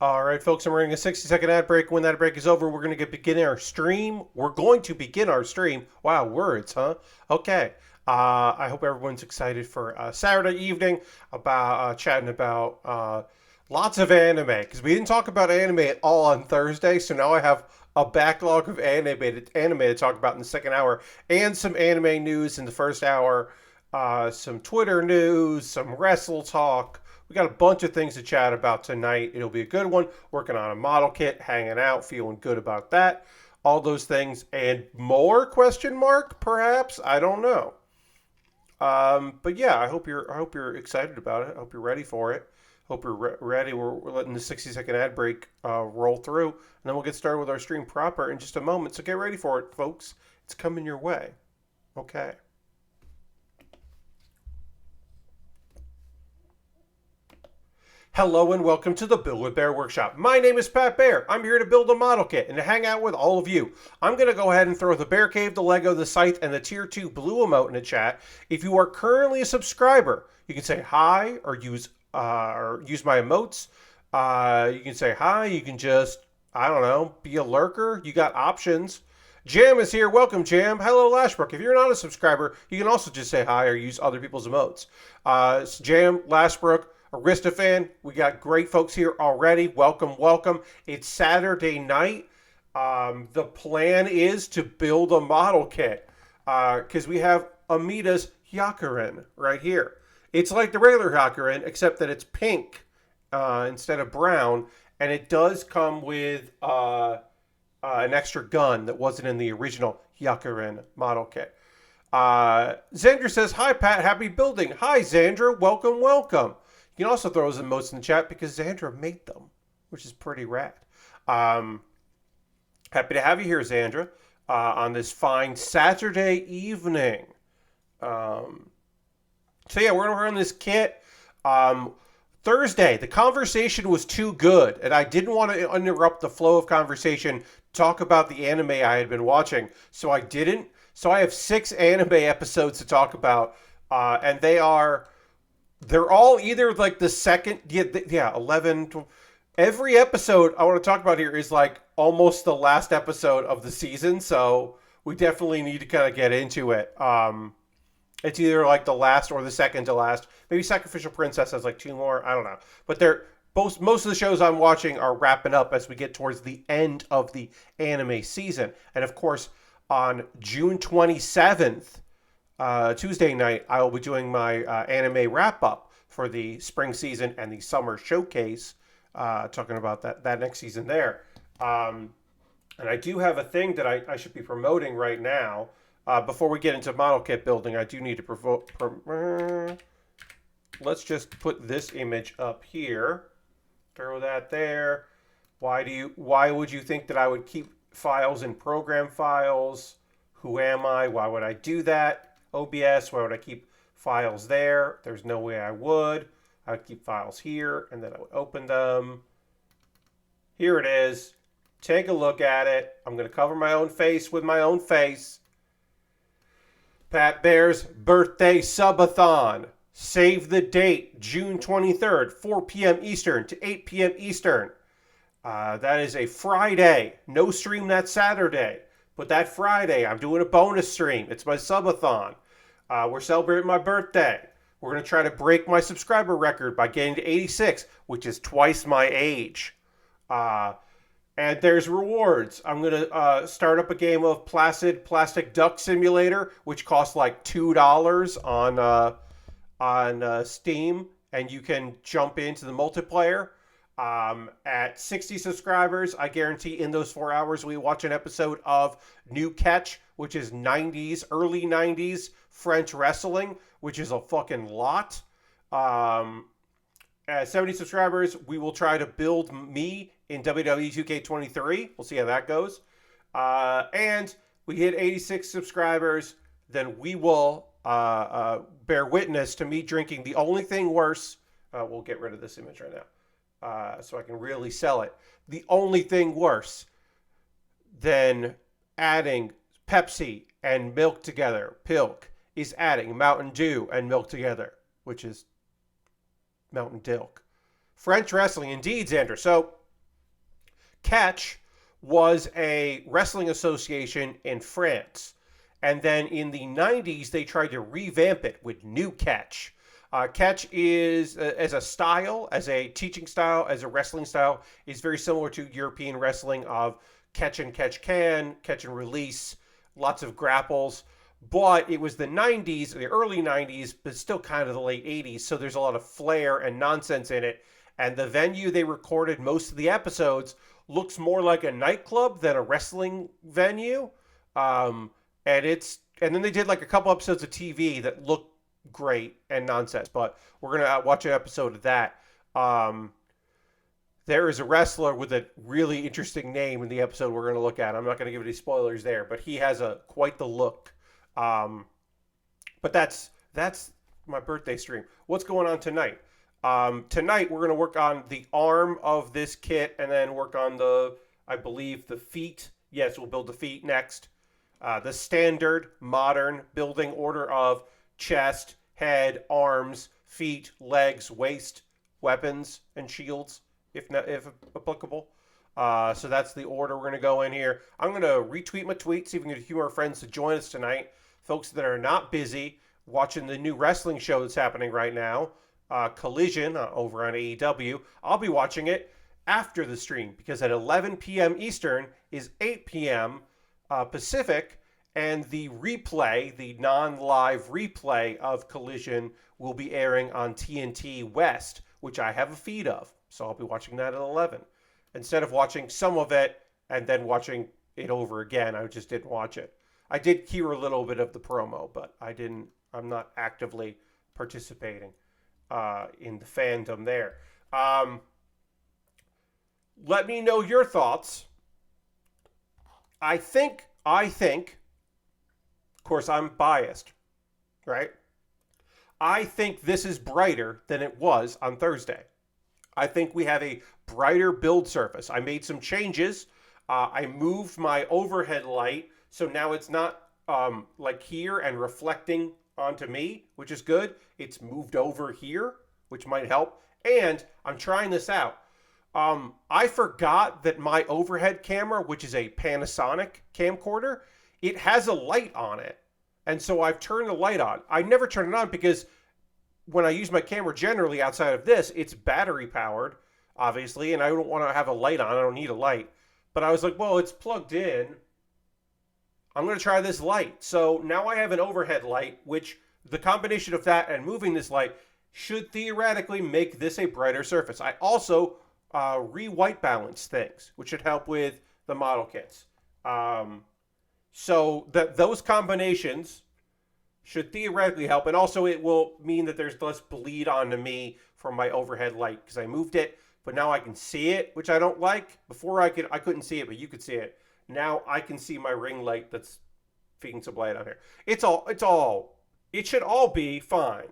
All right, folks, I'm running a 60-second ad break. When that break is over, we're going to begin our stream. We're going to begin our stream. Wow, words, huh? Okay. I hope everyone's excited for Saturday evening about chatting about lots of anime, because we didn't talk about anime at all on Thursday, so now I have a backlog of anime to talk about in the second hour, and some anime news in the first hour, some Twitter news, some wrestle talk. We got a bunch of things to chat about tonight. It'll be a good one. Working on a model kit, hanging out, feeling good about that. All those things and more, question mark, perhaps? I don't know. But yeah, I hope you're excited about it. I hope you're ready for it. Hope you're ready. We're letting the 60-second ad break roll through, and then we'll get started with our stream proper in just a moment. So get ready for it, folks. It's coming your way. Okay. Hello and welcome to the Build with Baer Workshop. My name is Pat Baer. I'm here to build a model kit and to hang out with all of you. I'm going to go ahead and throw the Bear Cave, the Lego, the Scythe, and the Tier 2 Blue emote in the chat. If you are currently a subscriber, you can say hi or use my emotes. You can say hi. You can just, I don't know, be a lurker. You got options. Jam is here. Welcome, Jam. Hello, Lashbrook. If you're not a subscriber, you can also just say hi or use other people's emotes. Jam, Lashbrook, Aristophan, we got great folks here already. Welcome, welcome. It's Saturday night. The plan is to build a model kit because we have Amida's Hyakuren right here. It's like the regular Hyakuren, except that it's pink instead of brown, and it does come with an extra gun that wasn't in the original Hyakuren model kit. Xandra says, hi, Pat. Happy building. Hi, Xandra. Welcome, welcome. You can also throw those emotes in the chat because Xandra made them, which is pretty rad. Happy to have you here, Xandra, on this fine Saturday evening. So yeah, we're going to run this kit. Thursday, the conversation was too good, and I didn't want to interrupt the flow of conversation, talk about the anime I had been watching, so I didn't. So I have 6 anime episodes to talk about, and they're all either like the second, 11, 12. Every episode I want to talk about here is like almost the last episode of the season, so we definitely need to kind of get into it. It's either like the last or the second to last. Maybe Sacrificial Princess has like 2 more. I don't know. But most of the shows I'm watching are wrapping up as we get towards the end of the anime season. And of course, on June 27th, Tuesday night, I will be doing my anime wrap-up for the spring season and the summer showcase, talking about that next season there. And I do have a thing that I should be promoting right now. Before we get into model kit building, I do need to let's just put this image up here. Throw that there. Why would you think that I would keep files in program files? Who am I? Why would I do that? OBS, why would I keep files there? There's no way I would. I would keep files here, and then I would open them. Here it is. Take a look at it. I'm going to cover my own face with my own face. Pat Baer's birthday subathon. Save the date, June 23rd, 4 p.m. Eastern to 8 p.m. Eastern. That is a Friday. No stream that Saturday. But that Friday, I'm doing a bonus stream. It's my subathon. We're celebrating my birthday. We're going to try to break my subscriber record by getting to 86, which is twice my age. And there's rewards. I'm going to start up a game of Placid Plastic Duck Simulator, which costs like $2 on Steam. And you can jump into the multiplayer. At 60 subscribers, I guarantee in those 4 hours we watch an episode of New Catch, which is early 90s French wrestling, which is a fucking lot. And At 70 subscribers, we will try to build me in WWE 2K23. We'll see how that goes. And we hit 86 subscribers, then we will bear witness to me drinking the only thing worse. We'll get rid of this image right now so I can really sell it. The only thing worse than adding Pepsi and milk together, Pilk, is adding Mountain Dew and milk together, which is Mountain Dilk. French wrestling, indeed, Xander. So, Catch was a wrestling association in France. And then in the 90s, they tried to revamp it with New Catch. Catch is, as a style, as a teaching style, as a wrestling style, is very similar to European wrestling of catch and can, catch and release, lots of grapples. But it was the 90s, the early 90s, but still kind of the late 80s. So there's a lot of flair and nonsense in it. And the venue they recorded most of the episodes looks more like a nightclub than a wrestling venue. And then they did like a couple episodes of TV that look great and nonsense. But we're going to watch an episode of that. There is a wrestler with a really interesting name in the episode we're going to look at. I'm not going to give any spoilers there, but he has quite the look. But that's my birthday stream. What's going on tonight? Tonight we're going to work on the arm of this kit and then work on I believe the feet. Yes, we'll build the feet next. The standard modern building order of chest, head, arms, feet, legs, waist, weapons, and shields, if applicable. So that's the order we're going to go in here. I'm going to retweet my tweet, see if we can get a few more friends to join us tonight. Folks that are not busy watching the new wrestling show that's happening right now, Collision over on AEW. I'll be watching it after the stream because at 11 p.m. Eastern is 8 p.m. Pacific, and the replay, the non-live replay of Collision will be airing on TNT West, which I have a feed of. So I'll be watching that at 11. Instead of watching some of it and then watching it over again, I just didn't watch it. I did hear a little bit of the promo, but I'm not actively participating in the fandom there. Let me know your thoughts. I think, of course, I'm biased, right? I think this is brighter than it was on Thursday. I think we have a brighter build surface. I made some changes. I moved my overhead light, so now it's not like here and reflecting onto me, which is good. It's moved over here, which might help. And I'm trying this out. I forgot that my overhead camera, which is a Panasonic camcorder, it has a light on it. And so I've turned the light on. I never turn it on because when I use my camera generally outside of this, it's battery powered, obviously, and I don't want to have a light on. I don't need a light. But I was like, well, it's plugged in. I'm going to try this light. So now I have an overhead light, which the combination of that and moving this light should theoretically make this a brighter surface. I also re-white balance things, which should help with the model kits. So those combinations should theoretically help. And also it will mean that there's less bleed onto me from my overhead light because I moved it. But now I can see it, which I don't like. Before I couldn't see it, but you could see it. Now I can see my ring light that's feeding some light on here. It should all be fine.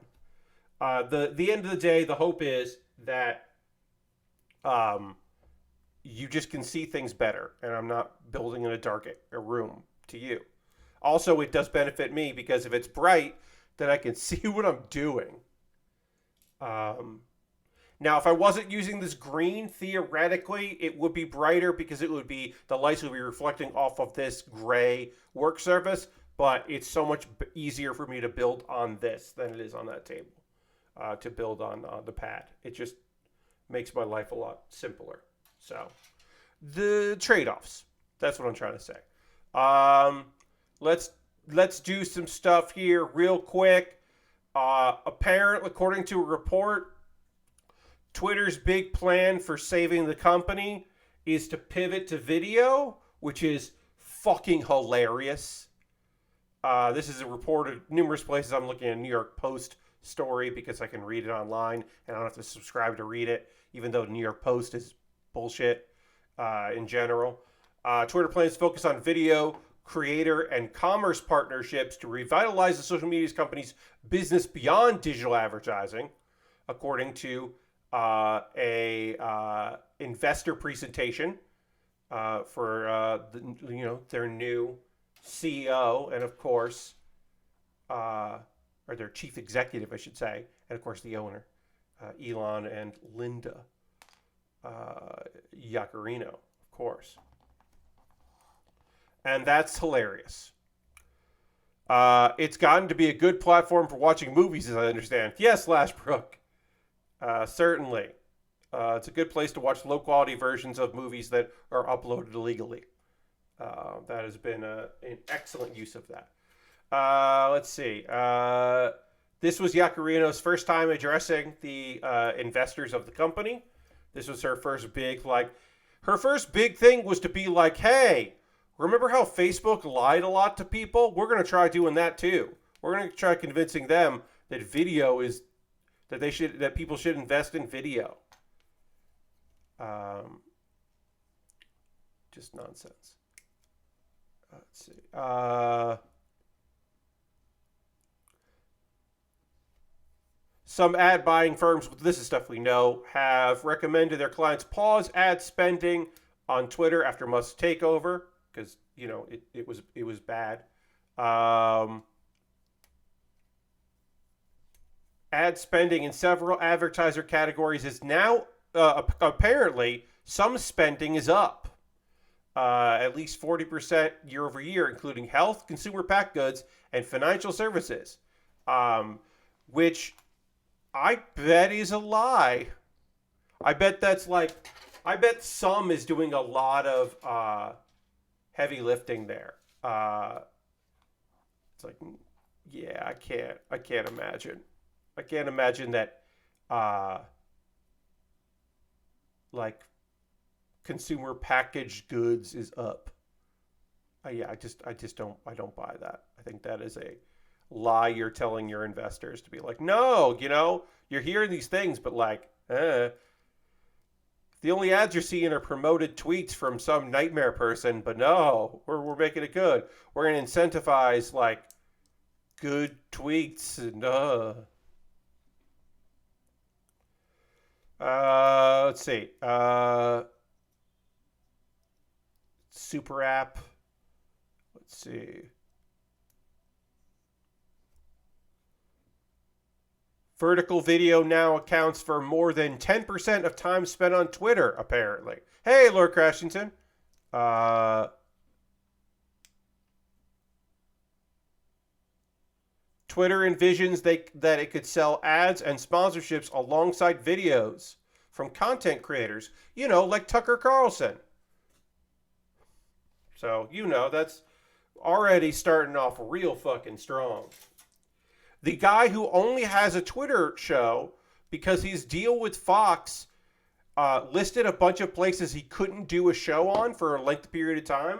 The end of the day, the hope is that you just can see things better, and I'm not building in a room to you. Also, it does benefit me because if it's bright, then I can see what I'm doing. Now, if I wasn't using this green, theoretically, it would be brighter because the lights would be reflecting off of this gray work surface, but it's so much easier for me to build on this than it is on that table, to build on the pad. It just makes my life a lot simpler. So, the trade-offs. That's what I'm trying to say. Let's do some stuff here real quick. Apparently, according to a report, Twitter's big plan for saving the company is to pivot to video, which is fucking hilarious. This is reported numerous places. I'm looking at New York Post story because I can read it online and I don't have to subscribe to read it, even though the New York Post is bullshit in general. Twitter plans to focus on video, creator, and commerce partnerships to revitalize the social media company's business beyond digital advertising, according to a investor presentation for their new CEO and of course, or their chief executive, I should say, and of course the owner, Elon and Linda Hyakuren, of course. And that's hilarious. It's gotten to be a good platform for watching movies, as I understand. Yes, Lashbrook. Certainly. It's a good place to watch low-quality versions of movies that are uploaded illegally. That has been an excellent use of that. Let's see. This was Hyakuren's first time addressing the investors of the company. This was her first big, her first big thing was to be like, hey, remember how Facebook lied a lot to people? We're going to try doing that too. We're going to try convincing them that video is, that people should invest in video. Just nonsense. Let's see. Some ad buying firms, this is stuff we know, have recommended their clients pause ad spending on Twitter after Musk's takeover because it was bad. Ad spending in several advertiser categories is now apparently some spending is up. At least 40% year over year, including health, consumer packaged goods, and financial services, which I bet is a lie. I bet some is doing a lot of heavy lifting there. It's like, yeah, I can't imagine. I can't imagine that consumer packaged goods is up. I don't buy that. I think that is a lie you're telling your investors to be like, no, you're hearing these things, but the only ads you're seeing are promoted tweets from some nightmare person, but no, we're making it good. We're going to incentivize good tweets and let's see. Super app. Let's see. Vertical video now accounts for more than 10% of time spent on Twitter, apparently. Hey, Lord Crashington. Twitter envisions that it could sell ads and sponsorships alongside videos from content creators, like Tucker Carlson. So, that's already starting off real fucking strong. The guy who only has a Twitter show because his deal with Fox listed a bunch of places he couldn't do a show on for a lengthy period of time,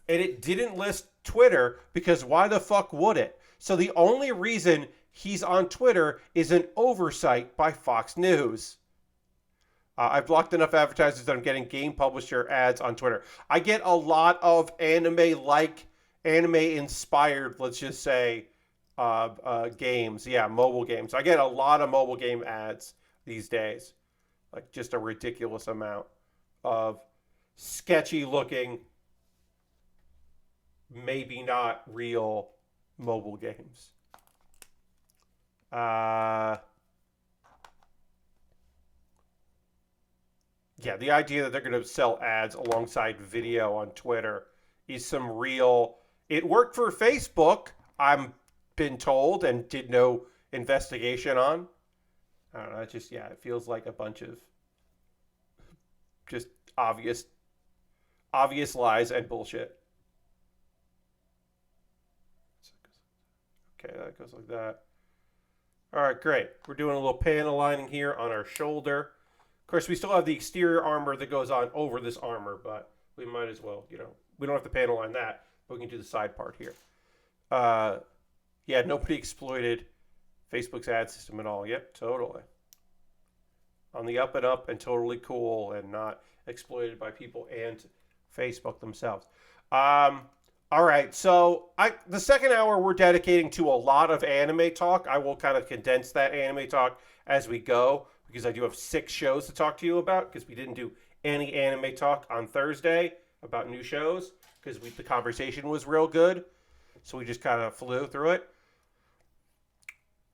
and it didn't list Twitter because why the fuck would it? So the only reason he's on Twitter is an oversight by Fox News. I've blocked enough advertisers that I'm getting game publisher ads on Twitter. I get a lot of anime-inspired, let's just say, games. Yeah, mobile games. I get a lot of mobile game ads these days. Just a ridiculous amount of sketchy-looking, maybe not real mobile games. Yeah, the idea that they're going to sell ads alongside video on Twitter is some real... It worked for Facebook, I'm been told, and did no investigation on. I don't know, it feels like a bunch of just obvious lies and bullshit. Okay, that goes like that. All right, great. We're doing a little panel lining here on our shoulder. Of course, we still have the exterior armor that goes on over this armor, but we might as well, we don't have to panel line that, but we can do the side part here. Yeah, nobody exploited Facebook's ad system and all. Yep, totally. On the up and up and totally cool and not exploited by people and Facebook themselves. All right, so the second hour we're dedicating to a lot of anime talk. I will kind of condense that anime talk as we go because I do have 6 shows to talk to you about because we didn't do any anime talk on Thursday about new shows because the conversation was real good. So we just kind of flew through it.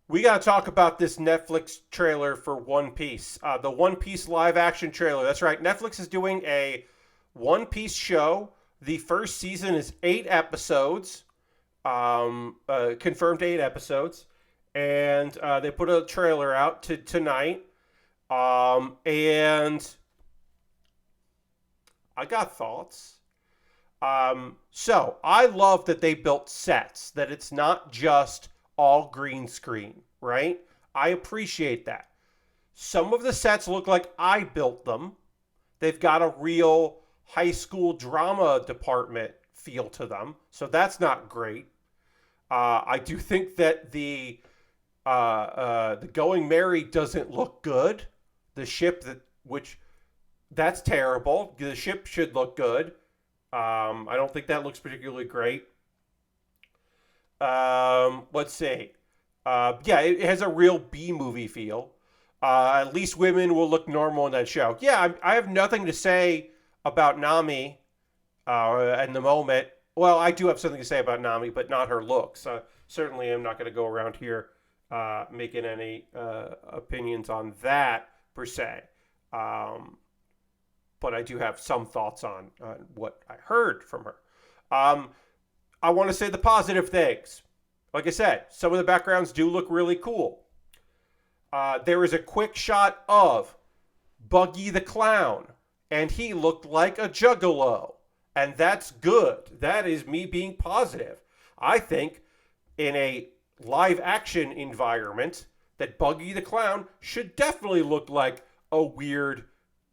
We got to talk about this Netflix trailer for One Piece. The One Piece live action trailer. That's right. Netflix is doing a One Piece show. The first season is 8 episodes. Confirmed 8 episodes. And they put a trailer out tonight. And I got thoughts. So I love that they built sets, that it's not just all green screen, right? I appreciate that. Some of the sets look like I built them. They've got a real high school drama department feel to them, so that's not great. I do think that the Going Merry doesn't look good. The ship that's terrible. The ship should look good. I don't think that looks particularly great. Let's see. Yeah, it has a real B-movie feel. At least women will look normal in that show. Yeah, I have nothing to say about Nami in the moment. Well, I do have something to say about Nami, but not her looks. Certainly, I'm not going to go around here making any opinions on that, per se. But I do have some thoughts on what I heard from her. I want to say the positive things. Like I said, some of the backgrounds do look really cool. There is a quick shot of Buggy the Clown, and he looked like a juggalo. And that's good. That is me being positive. I think in a live action environment that Buggy the Clown should definitely look like a weird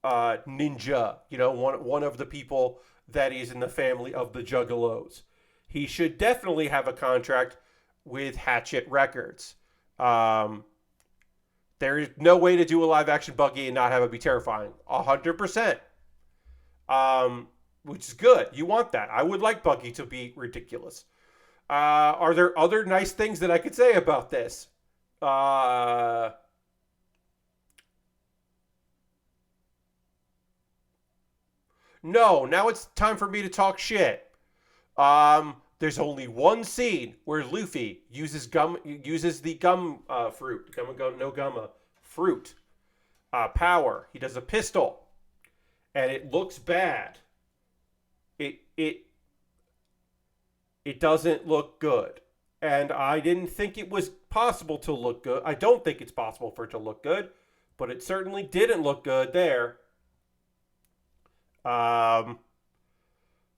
ninja. You know, one of the people that is in the family of the juggalos. He should definitely have a contract with Hatchet Records. There is no way to do a live action Buggy and not have it be terrifying. 100%. Which is good. You want that. I would like Buggy to be ridiculous. Are there other nice things that I could say about this? No, now it's time for me to talk shit. There's only one scene where Luffy uses the gum fruit, fruit power. He does a pistol, and it looks bad. It doesn't look good, and I didn't think it was possible to look good. I don't think it's possible for it to look good, but it certainly didn't look good there.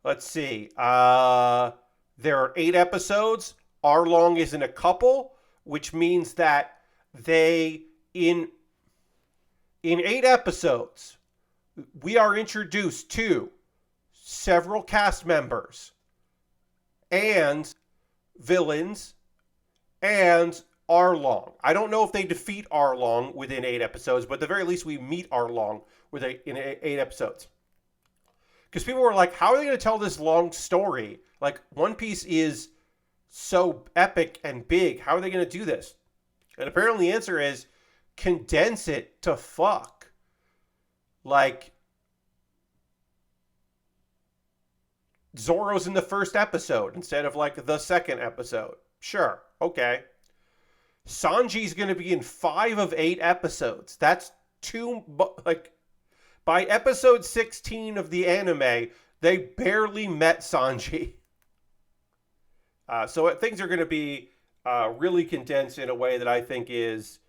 Let's see. There are 8 episodes. Arlong is in a couple, which means that they in 8 episodes we are introduced to several cast members and villains and Arlong. I don't know if they defeat Arlong within 8 episodes, but at the very least we meet Arlong in 8 episodes. Because people were like, how are they going to tell this long story? Like, One Piece is so epic and big. How are they going to do this? And apparently the answer is condense it to fuck. Like, Zoro's in the first episode instead of, like, the second episode. Sure. Okay. Sanji's going to be in 5 of 8 episodes. That's too, like... By episode 16 of the anime, they barely met Sanji. So things are going to be really condensed in a way that I think is...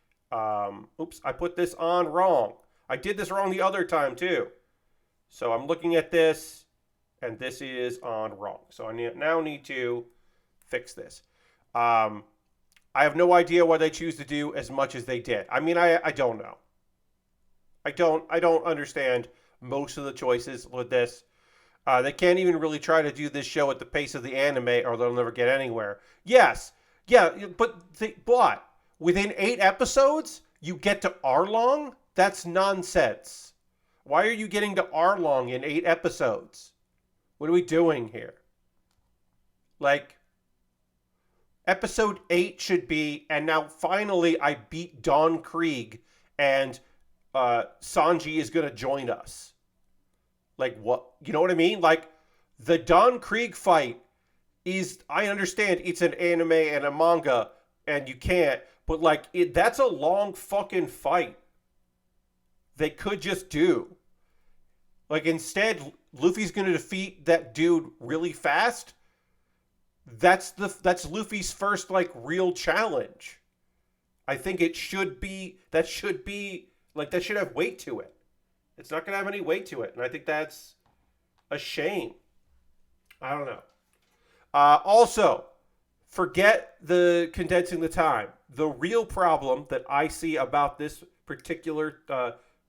oops, I put this on wrong. I did this wrong the other time, too. So I'm looking at this, and this is on wrong. So I now need to fix this. I have no idea why they choose to do as much as they did. I mean, I don't know. I don't understand most of the choices with this. They can't even really try to do this show at the pace of the anime or they'll never get anywhere. Yes. Yeah, but within 8 episodes, you get to Arlong? That's nonsense. Why are you getting to Arlong in 8 episodes? What are we doing here? Like, episode 8 should be, and now finally I beat Dawn Krieg, and Sanji is going to join us. Like, what? You know what I mean? Like, the Dawn Krieg fight is, I understand it's an anime and a manga, and you can't, but like, that's a long fucking fight. They could just do. Like, instead, Luffy's going to defeat that dude really fast. That's Luffy's first, like, real challenge. I think that should have weight to it. It's not going to have any weight to it, and I think that's a shame. I don't know. Also, forget the condensing the time. The real problem that I see about this particular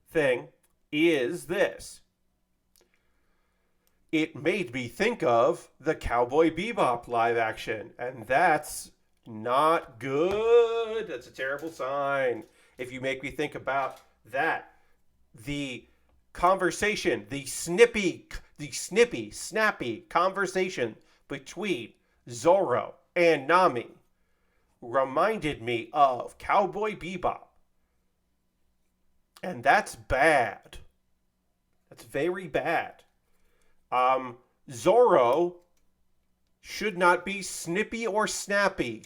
thing is this. It made me think of the Cowboy Bebop live action, and that's not good. That's a terrible sign. If you make me think about that, the conversation, the snappy conversation between Zoro and Nami reminded me of Cowboy Bebop. And that's bad. That's very bad. Zoro should not be snippy or snappy.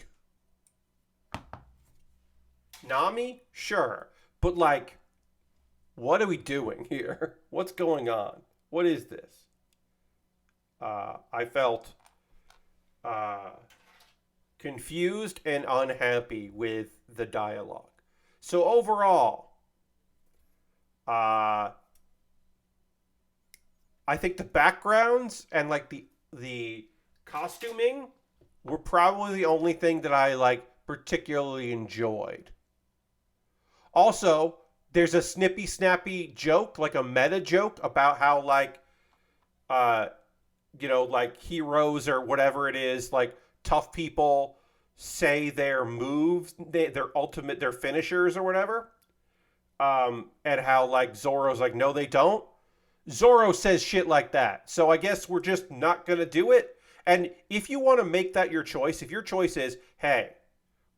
Nami? Sure. But, like, what are we doing here? What's going on? What is this? I felt confused and unhappy with the dialogue. So overall, I think the backgrounds and like the costuming were probably the only thing that I like particularly enjoyed. Also, there's a snippy snappy joke, like a meta joke about how like like heroes or whatever it is, like tough people say their moves, their finishers or whatever. And how like Zoro's like, no, they don't. Zoro says shit like that. So I guess we're just not going to do it. And if you want to make that your choice, if your choice is, hey,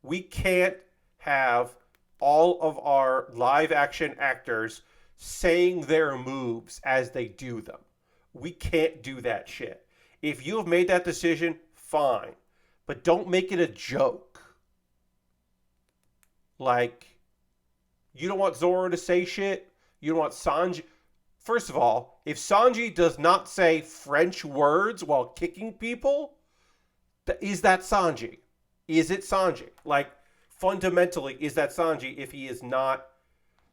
we can't have all of our live action actors saying their moves as they do them. We can't do that shit. If you have made that decision, fine. But don't make it a joke. Like, you don't want Zoro to say shit. You don't want Sanji. First of all, if Sanji does not say French words while kicking people, is that Sanji? Is it Sanji? Like, fundamentally, is that Sanji if he is not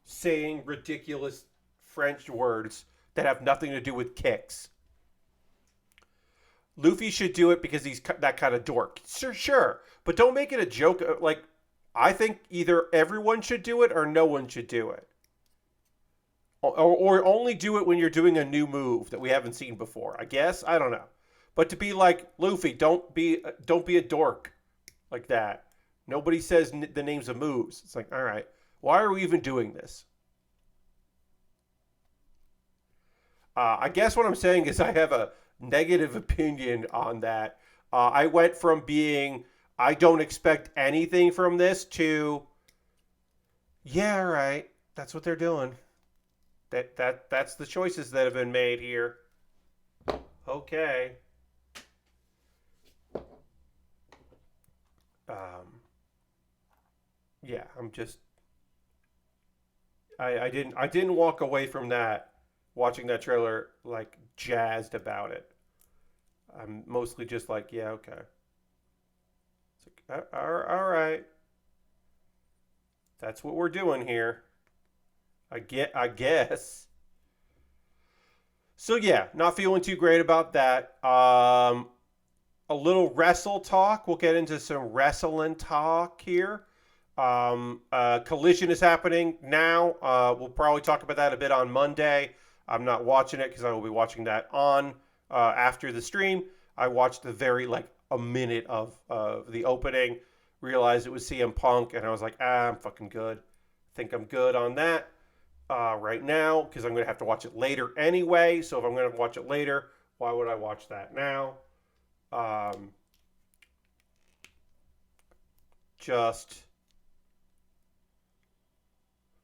saying ridiculous French words that have nothing to do with kicks? Luffy should do it because he's that kind of dork. Sure. But don't make it a joke. Like, I think either everyone should do it or no one should do it. Or only do it when you're doing a new move that we haven't seen before. I guess. I don't know. But to be like, Luffy, don't be a dork like that. Nobody says the names of moves. It's like, all right, why are we even doing this? I guess what I'm saying is I have a negative opinion on that. I went from being, I don't expect anything from this to, yeah, all right, that's what they're doing. That's the choices that have been made here. Okay. Yeah, I'm just I didn't walk away from that watching that trailer like jazzed about it. I'm mostly just like, yeah, okay. It's like, all right. That's what we're doing here. I guess. So yeah, not feeling too great about that. A little wrestle talk. We'll get into some wrestling talk here. Collision is happening now. We'll probably talk about that a bit on Monday. I'm not watching it because I will be watching that on after the stream. I watched the very a minute of the opening. realized it was CM Punk, and I was like, I'm fucking good. Think I'm good on that right now because I'm going to have to watch it later anyway. So if I'm going to watch it later, why would I watch that now? Just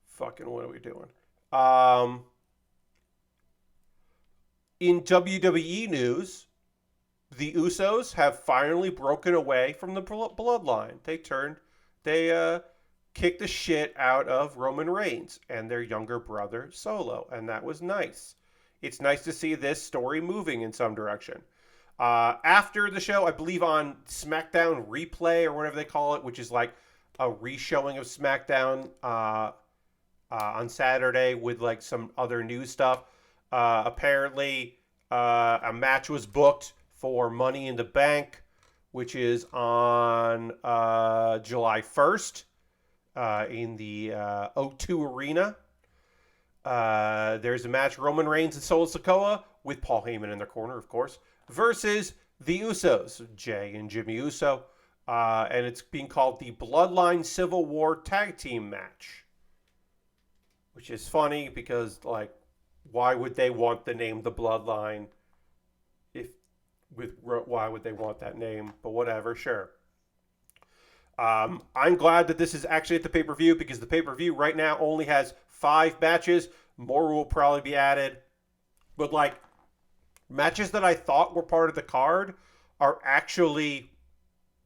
fucking what are we doing? In WWE news, the Usos have finally broken away from the bloodline. They kicked the shit out of Roman Reigns and their younger brother Solo, and that was nice. It's nice to see this story moving in some direction. After the show, I believe on SmackDown Replay or whatever they call it, which is like a re-showing of SmackDown on Saturday with like some other news stuff. Apparently, a match was booked for Money in the Bank, which is on July 1st in the O2 Arena. There's a match, Roman Reigns and Solo Sikoa, with Paul Heyman in their corner, of course, versus the Usos, Jay and Jimmy Uso. And it's being called the Bloodline Civil War Tag Team Match. Which is funny because, like, why would they want the name The Bloodline? Why would they want that name? But whatever, sure. I'm glad that this is actually at the pay-per-view because the pay-per-view right now only has 5 matches. More will probably be added. But, like, matches that I thought were part of the card are actually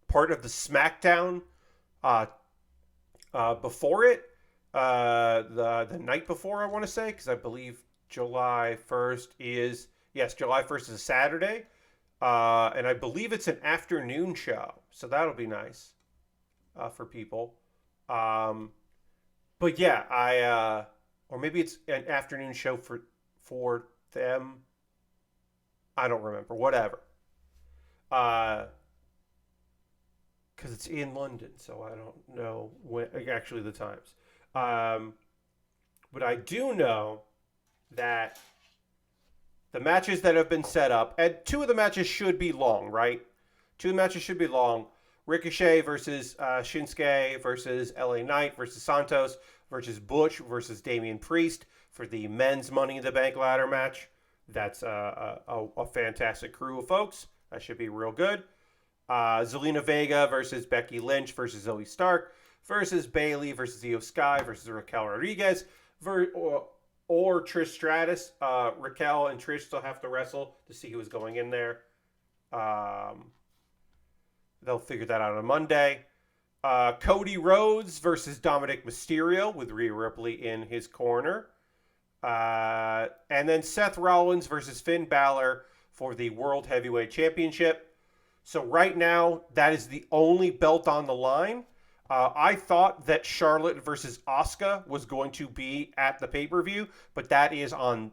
part of the SmackDown before it. The night before, I want to say, because I believe July 1st is a Saturday. And I believe it's an afternoon show. So that'll be nice for people. But yeah, or maybe it's an afternoon show for them. I don't remember. Whatever. Because it's in London, so I don't know when actually the times. But I do know that the matches that have been set up, and 2 of the matches should be long, right? 2 of the matches should be long. Ricochet versus Shinsuke versus LA Knight versus Santos versus Butch versus Damian Priest for the men's Money in the Bank ladder match. That's a fantastic crew of folks. That should be real good. Zelina Vega versus Becky Lynch versus Zoe Stark versus Bayley versus Io Sky versus Raquel Rodriguez or Trish Stratus. Raquel and Trish still have to wrestle to see who is going in there. They'll figure that out on Monday. Cody Rhodes versus Dominic Mysterio with Rhea Ripley in his corner. And then Seth Rollins versus Finn Balor for the World Heavyweight Championship. So right now, that is the only belt on the line. I thought that Charlotte versus Asuka was going to be at the pay-per-view, but that is on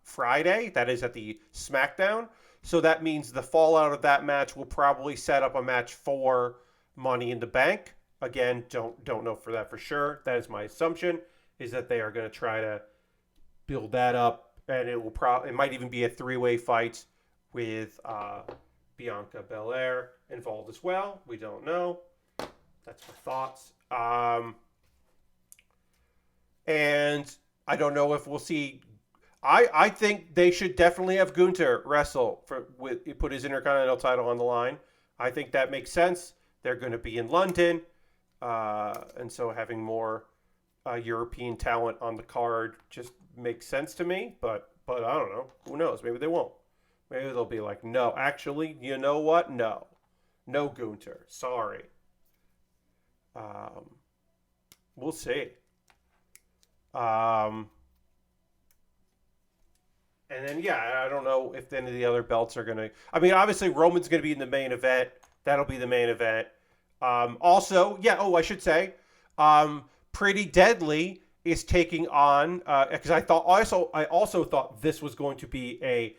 Friday. That is at the SmackDown. So that means the fallout of that match will probably set up a match for Money in the Bank. Again, don't know for that for sure. That is my assumption, is that they are going to try to build that up, and it might even be a 3-way fight with Bianca Belair involved as well. We don't know. That's my thoughts. And I don't know if we'll see. I think they should definitely have Gunther wrestle put his Intercontinental title on the line. I think that makes sense. They're going to be in London, and so having more European talent on the card just makes sense to me. But I don't know. Who knows? Maybe they won't. Maybe they'll be like, no, actually, you know what? No Gunther. Sorry. We'll see. And then, I don't know if any of the other belts are going to... I mean, obviously, Roman's going to be in the main event. That'll be the main event. Also, I should say, Pretty Deadly is taking on... Because I also thought this was going to be a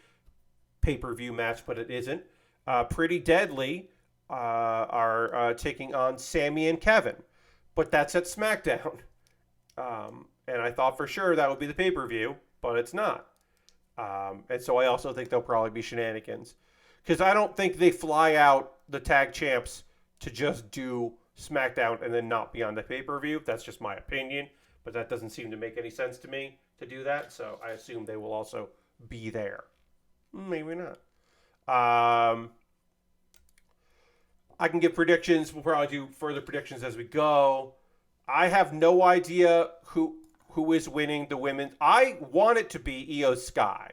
pay-per-view match, but it isn't. Pretty Deadly are taking on Sammy and Kevin. But that's at SmackDown. And I thought for sure that would be the pay-per-view, but it's not. And so I also think there'll probably be shenanigans. Because I don't think they fly out the tag champs to just do SmackDown and then not be on the pay-per-view. That's just my opinion, but that doesn't seem to make any sense to me to do that, so I assume they will also be there. Maybe not. I can give predictions. We'll probably do further predictions as we go. I have no idea who is winning the women's. I want it to be Io Sky.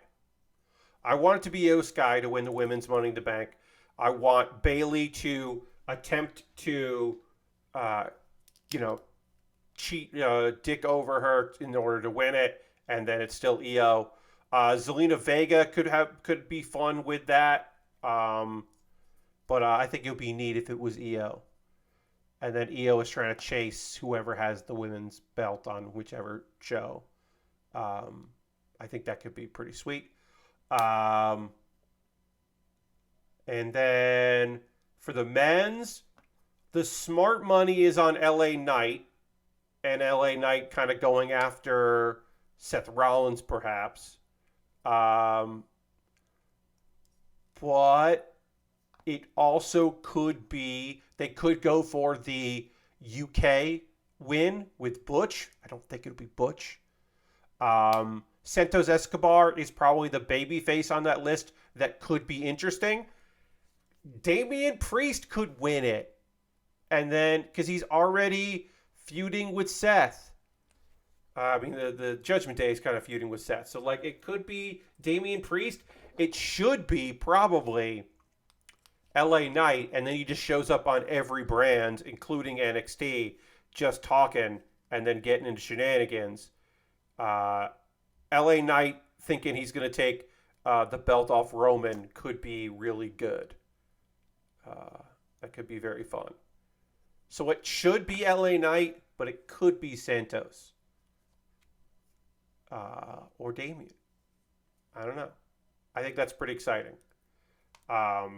I want it to be Io Sky to win the women's Money in the Bank. I want Bayley to attempt to, cheat, dick over her in order to win it, and then it's still Io. Zelina Vega could be fun with that, but I think it would be neat if it was Io, and then Io is trying to chase whoever has the women's belt on whichever show. I think that could be pretty sweet. And then for the men's, the smart money is on LA Knight, and LA Knight kind of going after Seth Rollins, perhaps. But it also could be, they could go for the UK win with Butch. I don't think it'll be Butch. Santos Escobar is probably the baby face on that list that could be interesting. Damian Priest could win it. And then, because he's already feuding with Seth. The Judgment Day is kind of feuding with Seth. So, it could be Damian Priest. It should be probably LA Knight. And then he just shows up on every brand, including NXT, just talking and then getting into shenanigans. LA Knight thinking he's going to take the belt off Roman could be really good. That could be very fun. So it should be LA Knight, but it could be Santos. Or Damien. I don't know. I think that's pretty exciting. I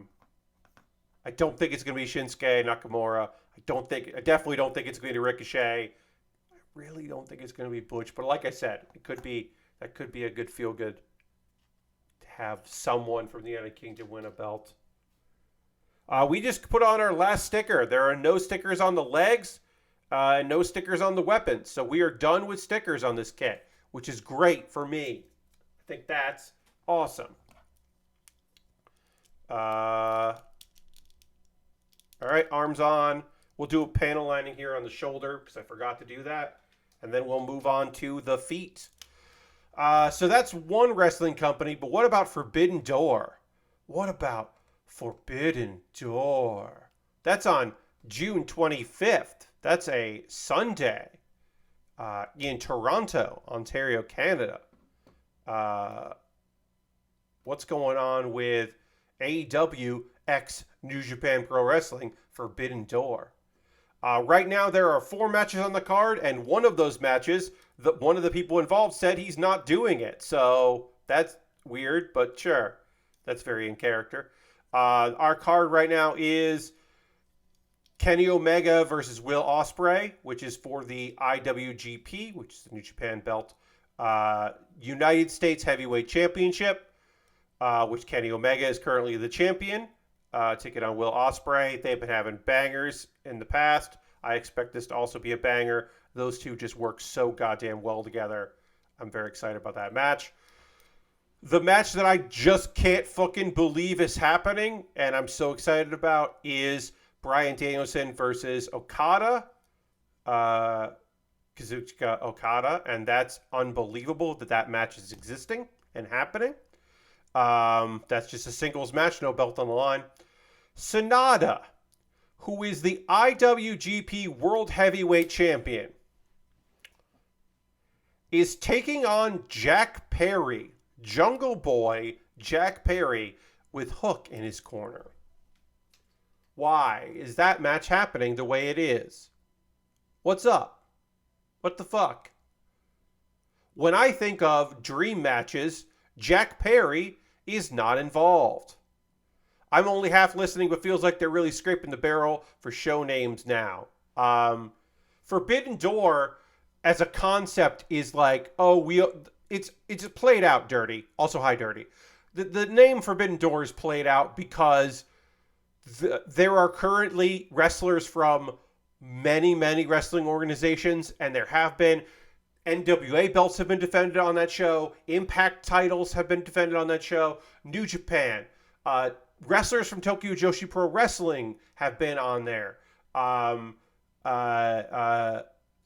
don't think it's going to be Shinsuke Nakamura. I definitely don't think it's going to be Ricochet. I really don't think it's going to be Butch. But like I said, that could be a good feel-good to have someone from the United Kingdom win a belt. We just put on our last sticker. There are no stickers on the legs, and no stickers on the weapons. So we are done with stickers on this kit, which is great for me. I think that's awesome. All right, arms on. We'll do a panel lining here on the shoulder because I forgot to do that. And then we'll move on to the feet. So that's one wrestling company, but what about Forbidden Door? What about Forbidden Door? That's on June 25th. That's a Sunday in Toronto, Ontario, Canada. What's going on with AEW x New Japan Pro Wrestling Forbidden Door? Right now, there are 4 matches on the card, and one of those matches, one of the people involved said he's not doing it. So that's weird, but sure. That's very in character. Our card right now is Kenny Omega versus Will Ospreay, which is for the IWGP, which is the New Japan belt, United States Heavyweight Championship, which Kenny Omega is currently the champion. Ticket on Will Ospreay. They've been having bangers in the past. I expect this to also be a banger. Those two just work so goddamn well together. I'm very excited about that match. The match that I just can't fucking believe is happening, and I'm so excited about, is Bryan Danielson versus Okada. Kazuchika Okada, and that's unbelievable that match is existing and happening. That's just a singles match, no belt on the line. Sonata, who is the IWGP World Heavyweight Champion, is taking on Jack Perry, Jungle Boy Jack Perry, with Hook in his corner. Why is that match happening the way it is? What's up? What the fuck? When I think of dream matches, Jack Perry is not involved. I'm only half listening, but feels like they're really scraping the barrel for show names now. Forbidden Door as a concept is like, it's played out dirty. Also high dirty. The name Forbidden Door is played out because there are currently wrestlers from many, many wrestling organizations, and there have been NWA belts have been defended on that show. Impact titles have been defended on that show. New Japan. Wrestlers from Tokyo Joshi Pro Wrestling have been on there.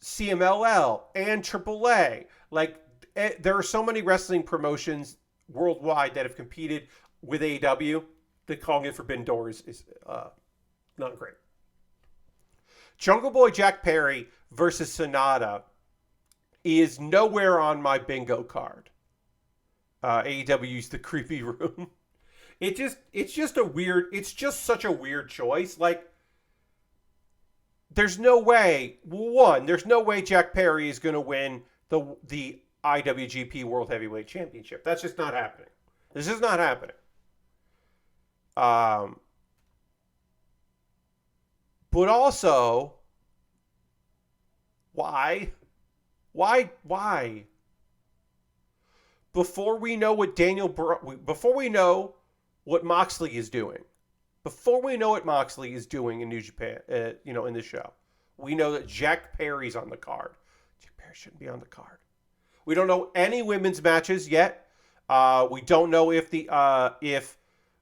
CMLL and AAA. Like, there are so many wrestling promotions worldwide that have competed with AEW that calling it Forbidden Doors is not great. Jungle Boy Jack Perry versus Sonata is nowhere on my bingo card. AEW's The Creepy Room. It's just such a weird choice. Like, there's no way Jack Perry is going to win the IWGP World Heavyweight Championship. That's just not happening. This is not happening. But also, why? Before we know what Moxley is doing, in New Japan, in this show, we know that Jack Perry's on the card. Jack Perry shouldn't be on the card. We don't know any women's matches yet. We don't know if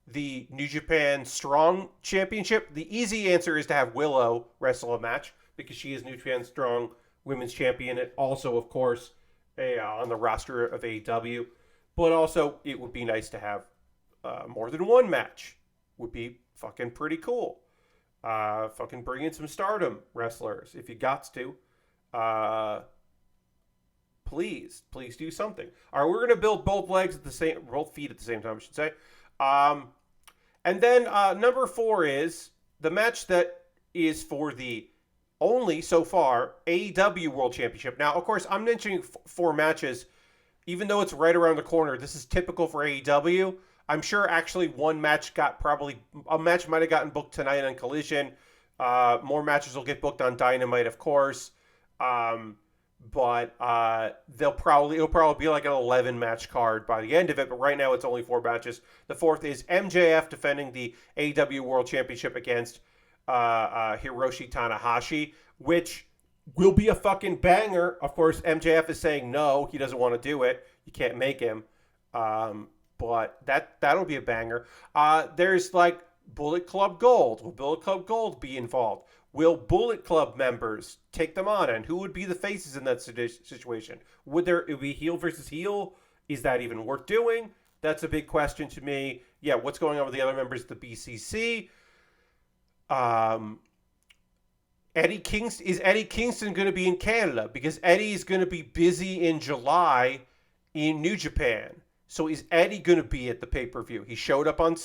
the New Japan Strong Championship. The easy answer is to have Willow wrestle a match because she is New Japan Strong Women's Champion, and also, of course, on the roster of AEW. But also, it would be nice to have more than one match. Would be fucking pretty cool. Fucking bring in some Stardom wrestlers if you got to. Please do something. All right, we're gonna build both feet at the same time, I should say. And then number 4 is the match that is for the only, so far, AEW World Championship. Now, of course, I'm mentioning 4 matches, even though it's right around the corner. This is typical for AEW. I'm sure actually a match might have gotten booked tonight on Collision. More matches will get booked on Dynamite, of course. But it'll probably be like an 11 match card by the end of it. But right now it's only 4 matches. The 4th is MJF defending the AEW World Championship against Hiroshi Tanahashi, which will be a fucking banger. Of course, MJF is saying no, he doesn't want to do it. You can't make him. But that'll be a banger. There's like Bullet Club Gold. Will Bullet Club Gold be involved? Will Bullet Club members take them on? And who would be the faces in that situation? Would it be heel versus heel? Is that even worth doing? That's a big question to me. Yeah, what's going on with the other members of the BCC? Is Eddie Kingston going to be in Canada? Because Eddie is going to be busy in July in New Japan. So is Eddie going to be at the pay-per-view? He showed up on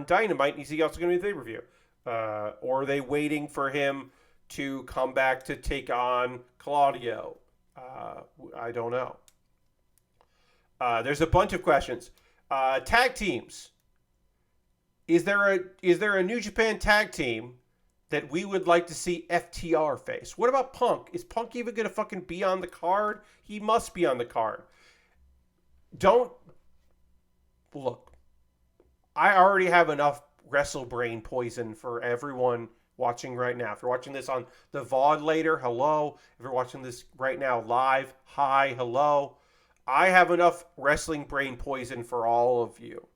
Dynamite, and is he also going to be at the pay-per-view? Or are they waiting for him to come back to take on Claudio? I don't know. There's a bunch of questions. Tag teams. Is there a New Japan tag team that we would like to see FTR face? What about Punk? Is Punk even going to fucking be on the card? He must be on the card. Look, I already have enough wrestle brain poison for everyone watching right now. If you're watching this on the VOD later, hello. If you're watching this right now live, hi, hello. I have enough wrestling brain poison for all of you.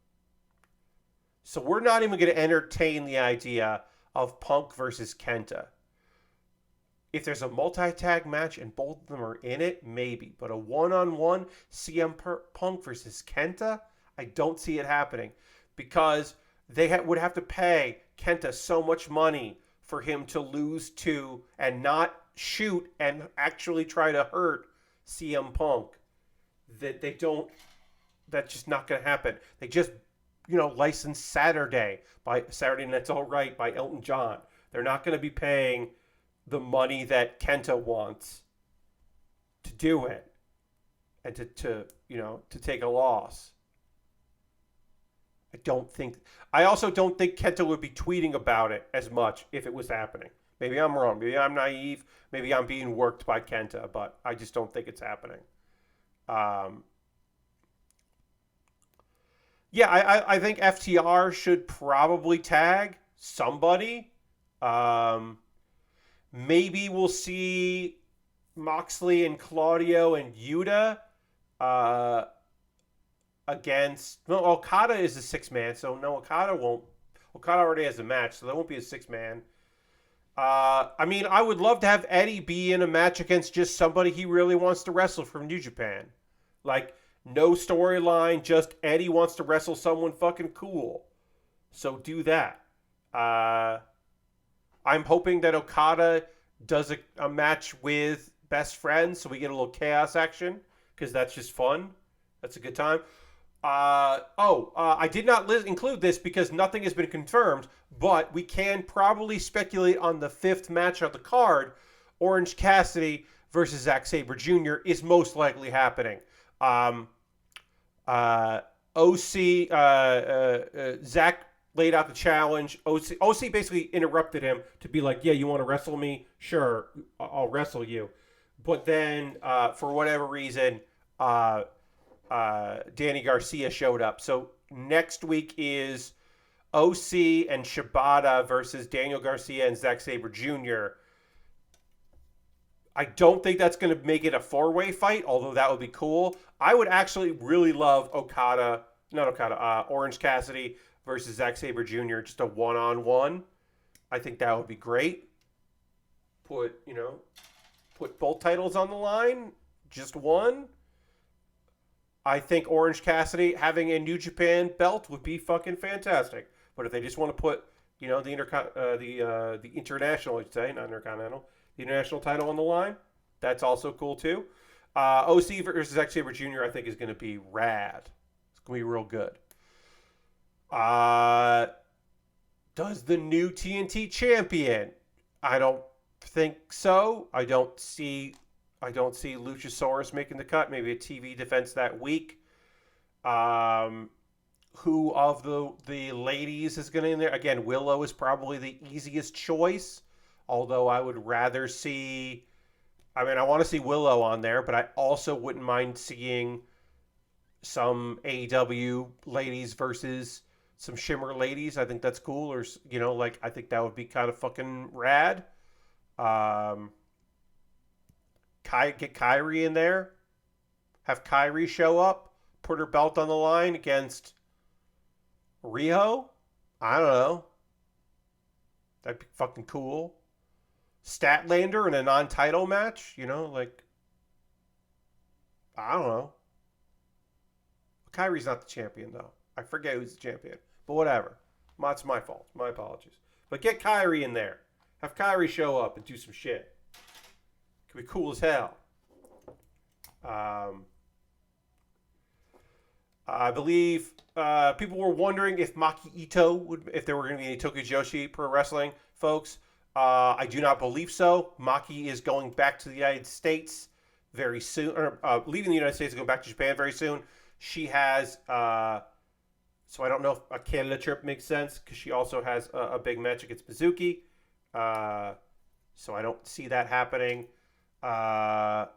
So we're not even going to entertain the idea of Punk versus Kenta. If there's a multi-tag match and both of them are in it, maybe. But a one-on-one CM Punk versus Kenta, I don't see it happening. Because they would have to pay Kenta so much money for him to lose to and not shoot and actually try to hurt CM Punk. That's just not going to happen. They just, licensed Saturday Night's All Right by Elton John. They're not going to be paying the money that Kenta wants to do it and to take a loss. I also don't think Kenta would be tweeting about it as much if it was happening. Maybe I'm wrong. Maybe I'm naive. Maybe I'm being worked by Kenta, but I just don't think it's happening. I think FTR should probably tag somebody. Maybe we'll see Moxley and Claudio and Yuta uh, against. No, Okada is a 6-man, so no, Okada won't. Okada already has a match, so that won't be a 6-man. I mean, I would love to have Eddie be in a match against just somebody he really wants to wrestle from New Japan. Like, no storyline, just Eddie wants to wrestle someone fucking cool. So do that. I'm hoping that Okada does a match with Best Friends so we get a little chaos action because that's just fun. That's a good time. I did not include this because nothing has been confirmed, but we can probably speculate on the 5th match of the card. Orange Cassidy versus Zack Sabre Jr. is most likely happening. Zack laid out the challenge. OC basically interrupted him to be like, yeah, you want to wrestle me? Sure, I'll wrestle you. But then, for whatever reason, Danny Garcia showed up. So next week is OC and Shibata versus Daniel Garcia and Zack Sabre Jr. I don't think that's going to make it a 4-way fight, although that would be cool. I would actually really love Orange Cassidy versus Zack Sabre Jr. Just a 1-on-1. I think that would be great. Put both titles on the line. Just one. I think Orange Cassidy having a New Japan belt would be fucking fantastic. But if they just want to put, the international, I'd say, not intercontinental, the international title on the line, that's also cool too. OC versus Zack Sabre Jr. I think is going to be rad. It's going to be real good. Does the new TNT champion? I don't think so. I don't see Luchasaurus making the cut. Maybe a TV defense that week. Who of the ladies is going to in there? Again, Willow is probably the easiest choice. Although I would rather see... I mean, I want to see Willow on there, but I also wouldn't mind seeing some AEW ladies versus some Shimmer ladies. I think that's cool. Or, I think that would be kind of fucking rad. Get Kairi in there. Have Kairi show up. Put her belt on the line against Riho. I don't know. That'd be fucking cool. Statlander in a non-title match. I don't know. Kairi's not the champion, though. I forget who's the champion. But whatever. It's my fault. My apologies. But get Kairi in there. Have Kairi show up and do some shit. Could be cool as hell. I believe people were wondering if Maki Ito if there were going to be any Tokyo Joshi Pro Wrestling folks. I do not believe so. Maki is going back to the United States very soon, or leaving the United States and going back to Japan very soon. She has, so I don't know if a Canada trip makes sense because she also has a big match against Mizuki. So I don't see that happening. I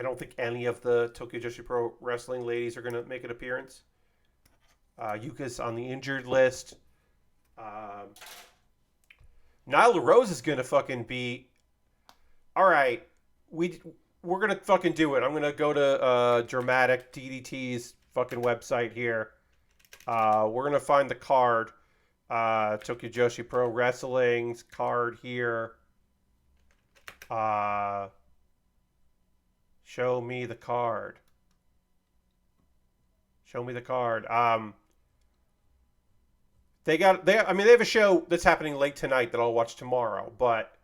don't think any of the Tokyo Joshi Pro Wrestling ladies are going to make an appearance. Yuka's on the injured list. Nyla Rose is going to fucking be... All right, we're going to fucking do it. I'm going to go to Dramatic DDT's fucking website here. We're going to find the card. Tokyo Joshi Pro Wrestling's card here. Show me the card. Show me the card. They have a show that's happening late tonight that I'll watch tomorrow, but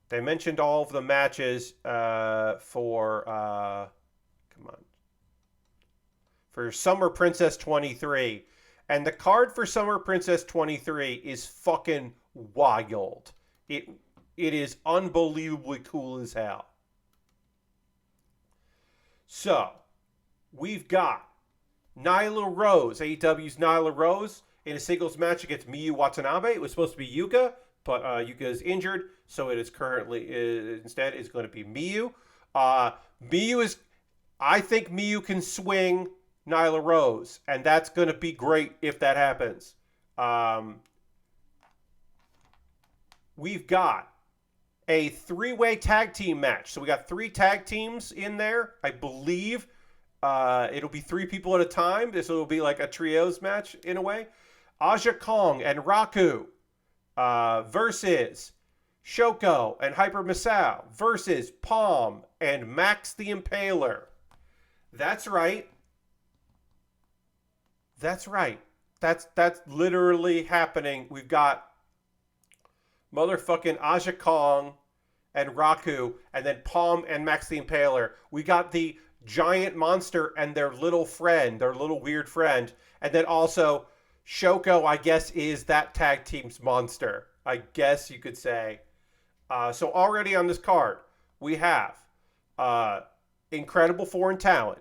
they mentioned all of the matches for Summer Princess 23. And the card for Summer Princess 23 is fucking wild. It is unbelievably cool as hell. So, we've got Nyla Rose, AEW's Nyla Rose, in a singles match against Miyu Watanabe. It was supposed to be Yuka, but Yuka is injured, so it is currently, instead, it's going to be Miyu. I think Miyu can swing Nyla Rose, and that's going to be great if that happens. we've got a 3-way tag team match. So we got 3 tag teams in there. I believe it'll be 3 people at a time. This will be like a trios match in a way. Aja Kong and Raku versus Shoko and Hyper Misao versus Palm and Max the Impaler. That's right. That's right. That's literally happening. We've got motherfucking Aja Kong and Raku, and then Palm and Max the Impaler. We got the giant monster and their little friend, their little weird friend. And then also, Shoko, I guess, is that tag team's monster. I guess you could say. So already on this card, we have incredible foreign talent.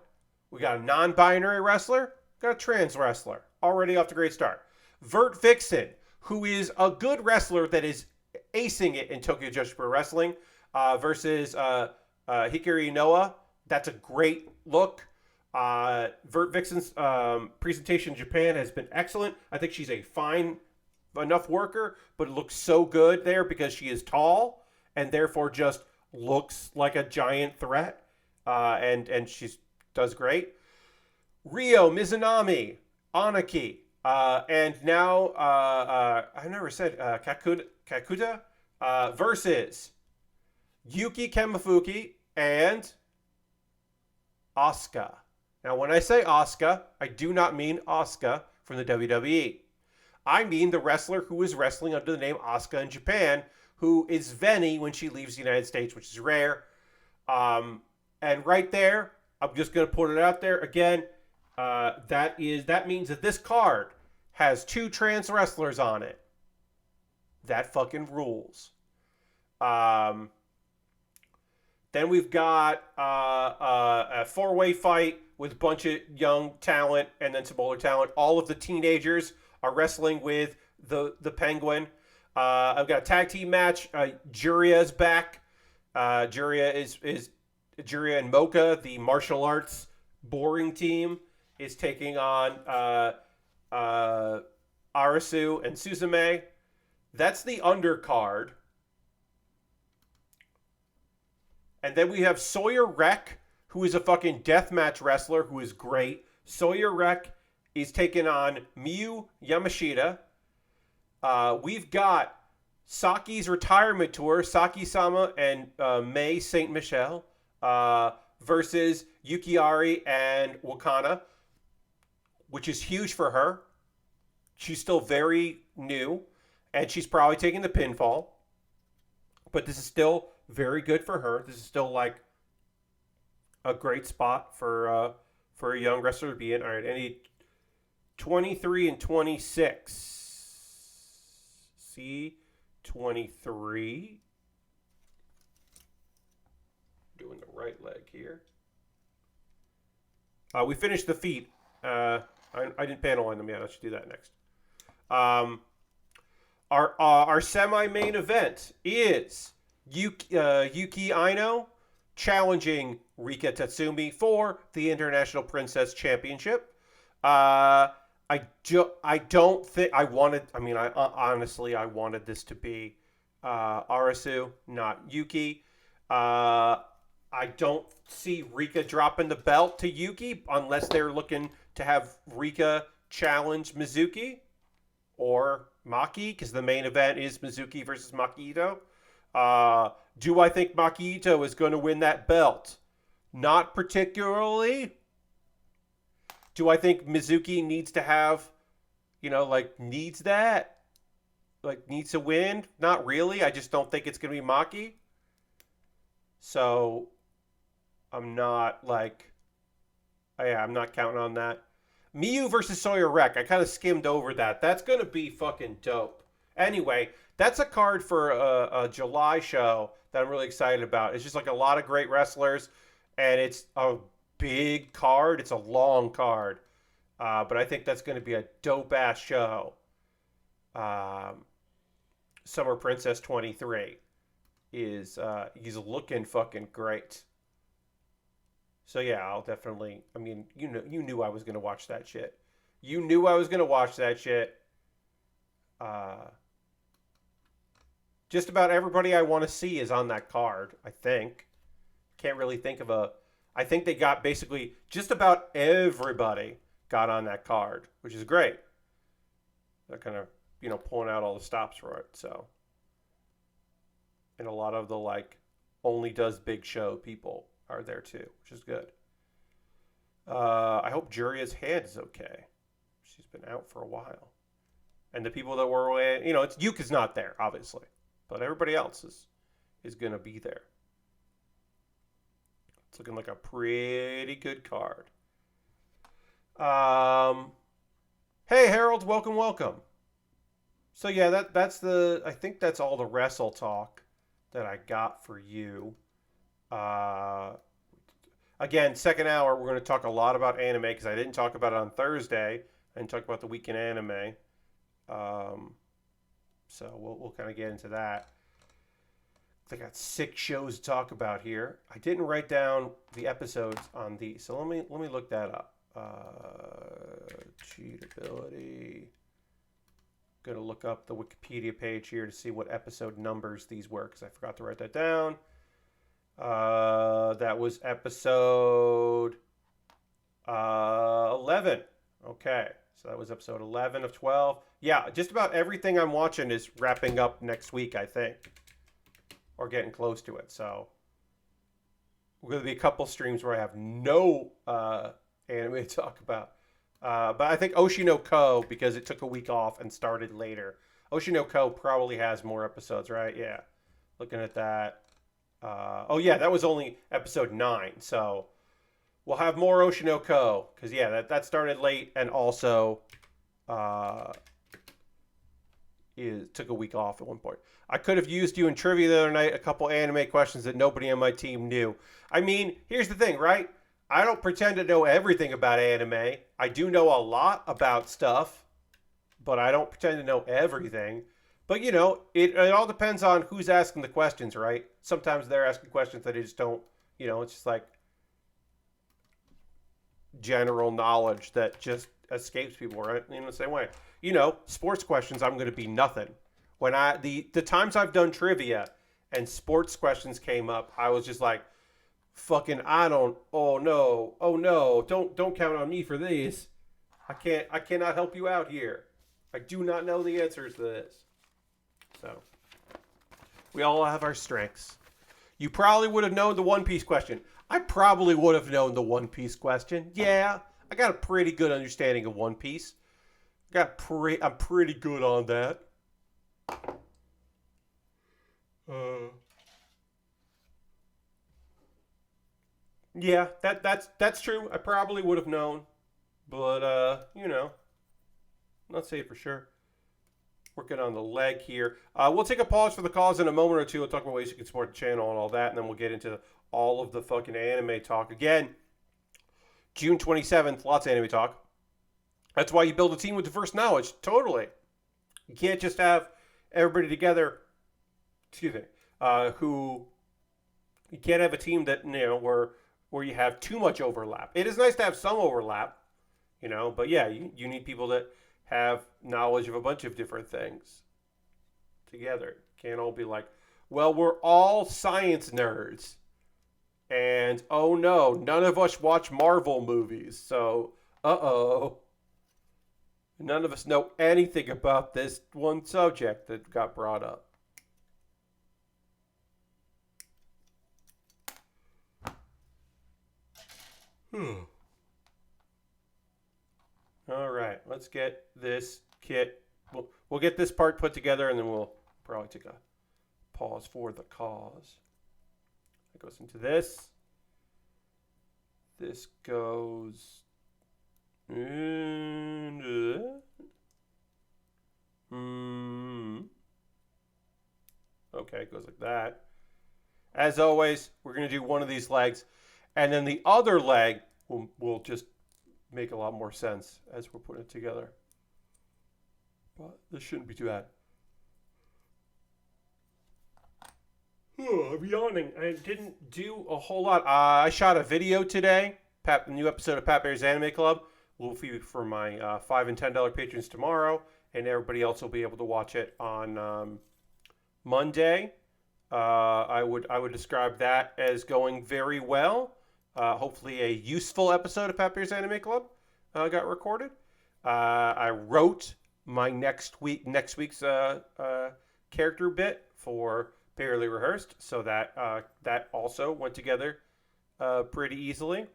We got a non-binary wrestler, got a trans wrestler. Already off to a great start. Vert Vixen, who is a good wrestler that is acing it in Tokyo Joshi Pro Wrestling, versus Hikari Noa. That's a great look. Vert Vixen's presentation in Japan has been excellent. I think she's a fine enough worker, but it looks so good there because she is tall and therefore just looks like a giant threat. And she does great. Ryo Mizunami, Anaki, and now I never said Kakuta versus Yuki Kamifuki and Asuka. Now, when I say Asuka, I do not mean Asuka from the WWE. I mean the wrestler who is wrestling under the name Asuka in Japan, who is Veni when she leaves the United States, which is rare. And right there, I'm just going to put it out there again. That means that this card has 2 trans wrestlers on it. That fucking rules. Then we've got a 4-way fight with a bunch of young talent and then some older talent. All of the teenagers are wrestling with the Penguin. I've got a tag team match. Juria is back. Juria is Juria and Mocha, the martial arts boring team, is taking on Arasu and Suzume. That's the undercard. And then we have Sawyer Wreck, who is a fucking deathmatch wrestler who is great. Sawyer Wreck is taking on Miyu Yamashita. We've got Saki's retirement tour, Saki-sama and May St. Michel, versus Yukiari and Wakana, which is huge for her. She's still very new, and she's probably taking the pinfall. But this is still very good for her. This is still like a great spot for a young wrestler to be in. All right, any 23 and 26. C23. Doing the right leg here. We finished the feet. I didn't panel on them yet. I should do that next. Our semi-main event is Yuki Aino challenging Rika Tatsumi for the International Princess Championship. I don't think I wanted. I mean, honestly I wanted this to be Arasu, not Yuki. I don't see Rika dropping the belt to Yuki unless they're looking to have Rika challenge Mizuki or Maki, because the main event is Mizuki versus Maki Ito. Do I think Maki Ito is going to win that belt? Not particularly. Do I think Mizuki needs to have, needs that? Needs to win? Not really. I just don't think it's going to be Maki. So, I'm not I'm not counting on that. Miyu versus Sawyer Wreck. I kind of skimmed over that. That's going to be fucking dope. Anyway, that's a card for a July show that I'm really excited about. It's just like a lot of great wrestlers, and it's a big card. It's a long card. But I think that's going to be a dope-ass show. Summer Princess 23 is he's looking fucking great. So yeah, I'll definitely. I mean, you knew I was gonna watch that shit. You knew I was gonna watch that shit. Just about everybody I want to see is on that card, I think. Can't really think of a... I think they got basically just about everybody got on that card, which is great. They're kind of, pulling out all the stops for it, so... And a lot of the, only does big show people are there, too, which is good. I hope Juria's hand is okay. She's been out for a while. And the people that were away, it's Yuka's not there, obviously. But everybody else is going to be there. It's looking like a pretty good card. Hey, Harold, welcome. So, yeah, I think that's all the wrestle talk that I got for you. Again, second hour, we're going to talk a lot about anime because I didn't talk about it on Thursday. I didn't talk about the week in anime. So we'll kind of get into that. I got 6 shows to talk about here. I didn't write down the episodes on these, so let me look that up. Cheatability. Going to look up the Wikipedia page here to see what episode numbers these were because I forgot to write that down. That was episode 11. Okay, so that was episode 11 of 12. Yeah, just about everything I'm watching is wrapping up next week, I think. Or getting close to it, so... We're going to be a couple streams where I have no anime to talk about. But I think Oshi no Ko, because it took a week off and started later. Oshi no Ko probably has more episodes, right? Yeah. Looking at that. Oh, yeah, that was only episode 9, so... We'll have more Oshi no Ko, because, yeah, that started late and also... took a week off at one point. I could have used you in trivia the other night, a couple anime questions that nobody on my team knew. I mean, here's the thing, right? I don't pretend to know everything about anime. I do know a lot about stuff, but I don't pretend to know everything. But, it all depends on who's asking the questions, right? Sometimes they're asking questions that I just don't, it's just like general knowledge that just escapes people, right? In the same way. Sports questions, I'm going to be nothing. When the times I've done trivia and sports questions came up, I was just like, fucking, oh no, don't count on me for these. I cannot help you out here. I do not know the answers to this. So, we all have our strengths. You probably would have known the One Piece question. I probably would have known the One Piece question. Yeah, I got a pretty good understanding of One Piece. I'm pretty good on that. Yeah, that's true. I probably would have known, but not say it for sure. Working on the leg here. We'll take a pause for the calls in a moment or two. We'll talk about ways you can support the channel and all that, and then we'll get into all of the fucking anime talk again. June 27th, lots of anime talk. That's why you build a team with diverse knowledge. Totally. You can't just have everybody together, who... You can't have a team that, where you have too much overlap. It is nice to have some overlap, but yeah, you need people that have knowledge of a bunch of different things together. Can't all be like, well, we're all science nerds. And, oh no, none of us watch Marvel movies, so, uh-oh. None of us know anything about this one subject that got brought up. All right, let's get this kit. We'll get this part put together, and then we'll probably take a pause for the cause. It goes into this. This goes into that. Okay, it goes like that. As always, we're going to do one of these legs, and then the other leg will just make a lot more sense as we're putting it together. But this shouldn't be too bad. I'm yawning. I didn't do a whole lot. I shot a video today. A new episode of Pat Bear's Anime Club. Will be for my $5 and $10 patrons tomorrow, and everybody else will be able to watch it on Monday. I would describe that as going very well. Hopefully, a useful episode of Pat Bear's Anime Club got recorded. I wrote my next week's character bit for Baerly Rehearsed, so that also went together pretty easily.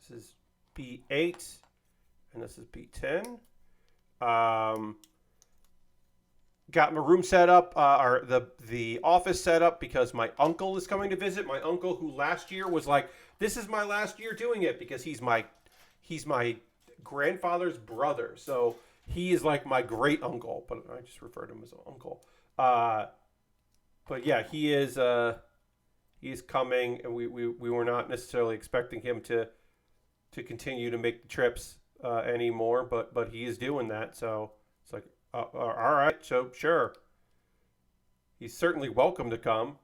This is B8, and this is B10. Got my room set up, or the office set up, because my uncle is coming to visit. My uncle, who last year was like, "This is my last year doing it," because he's my grandfather's brother, so he is like my great uncle, but I just refer to him as an uncle. But yeah, he is coming, and we were not necessarily expecting him to continue to make the trips anymore, but he is doing that, so it's like, all right, so sure. He's certainly welcome to come.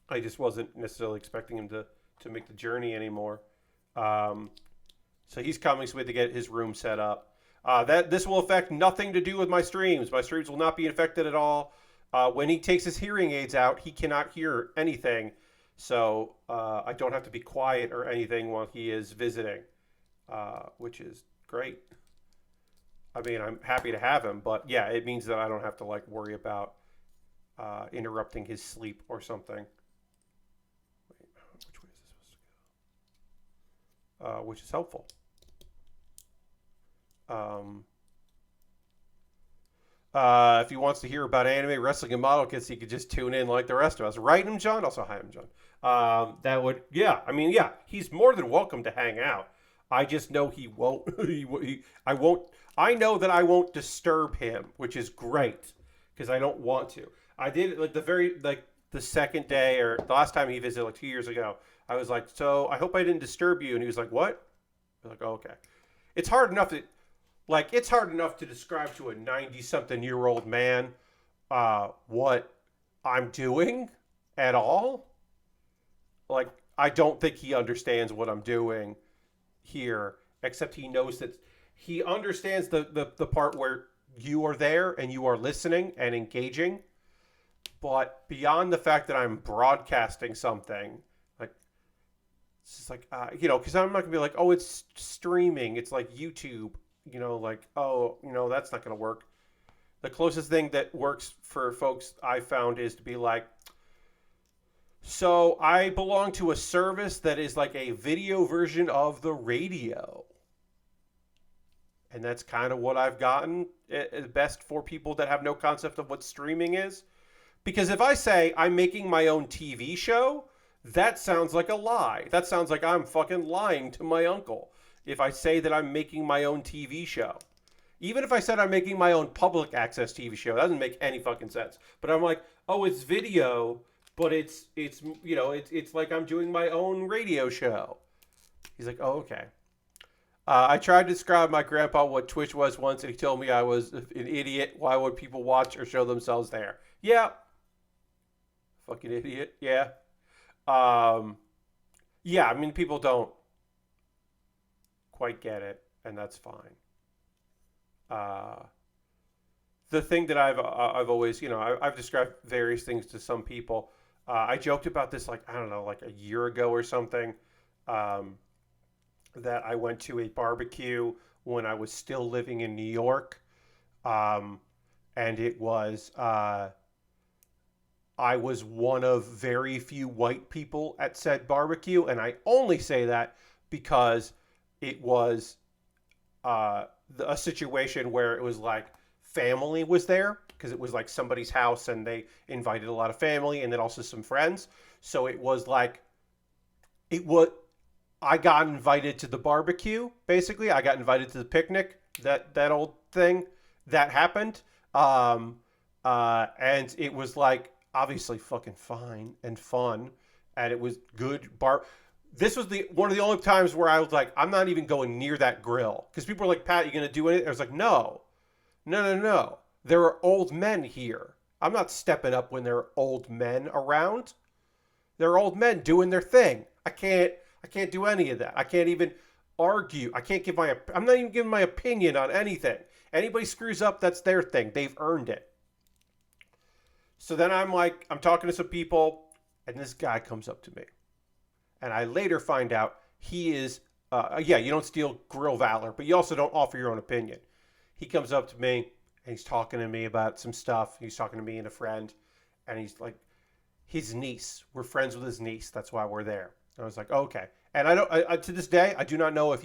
I just wasn't necessarily expecting him to make the journey anymore. So he's coming, so we have to get his room set up. This will affect nothing to do with my streams. My streams will not be affected at all. When he takes his hearing aids out, he cannot hear anything. So I don't have to be quiet or anything while he is visiting, which is great. I mean, I'm happy to have him, but yeah, it means that I don't have to like worry about interrupting his sleep or something. Wait, which way is this supposed to go? Which is helpful. If he wants to hear about anime, wrestling, and model kits, he could just tune in like the rest of us. Right, him, John? Also, hi, him, John. That would, yeah. I mean, yeah, he's more than welcome to hang out. I just know he won't. I won't. I know that I won't disturb him, which is great because I don't want to. I did like the second day, or the last time he visited like 2 years ago. I was like, so I hope I didn't disturb you, and he was like, what? I was like, oh, okay. It's hard enough to describe to a 90-something-year-old man what I'm doing at all. Like, I don't think he understands what I'm doing here, except he knows that he understands the part where you are there and you are listening and engaging. But beyond the fact that I'm broadcasting something, like, it's just like, because I'm not going to be like, oh, it's streaming. It's like YouTube, like, oh, that's not going to work. The closest thing that works for folks I found is to be like, so I belong to a service that is like a video version of the radio. And that's kind of what I've gotten best for people that have no concept of what streaming is. Because if I say I'm making my own TV show, that sounds like a lie. That sounds like I'm fucking lying to my uncle. If I say that I'm making my own TV show. Even if I said I'm making my own public access TV show, that doesn't make any fucking sense. But I'm like, oh, it's video, but it's like I'm doing my own radio show. He's like, oh, okay. I tried to describe my grandpa what Twitch was once, and he told me I was an idiot. Why would people watch or show themselves there? Yeah. Fucking idiot. Yeah. Yeah, I mean, people don't quite get it, and that's fine. The thing that I've always, I've described various things to some people. I joked about this, like, I don't know, like a year ago or something. That I went to a barbecue when I was still living in New York. And it was, I was one of very few white people at said barbecue. And I only say that because it was a situation where it was like family was there, because it was like somebody's house and they invited a lot of family and then also some friends. So it was like, I got invited to the barbecue, basically. I got invited to the picnic, that old thing that happened. And it was like, obviously fucking fine and fun. And it was good This was one of the only times where I was like, I'm not even going near that grill. Because people were like, Pat, you going to do anything? I was like, no. There are old men here. I'm not stepping up when there are old men around. There are old men doing their thing. I can't do any of that. I can't even argue. I'm not even giving my opinion on anything. Anybody screws up, that's their thing. They've earned it. So then I'm talking to some people, and this guy comes up to me. And I later find out he is, yeah, you don't steal grill valor, but you also don't offer your own opinion. He comes up to me, and he's talking to me about some stuff. He's talking to me and a friend, and he's like, his niece. We're friends with his niece. That's why we're there. I was like, oh, okay. And to this day, I do not know if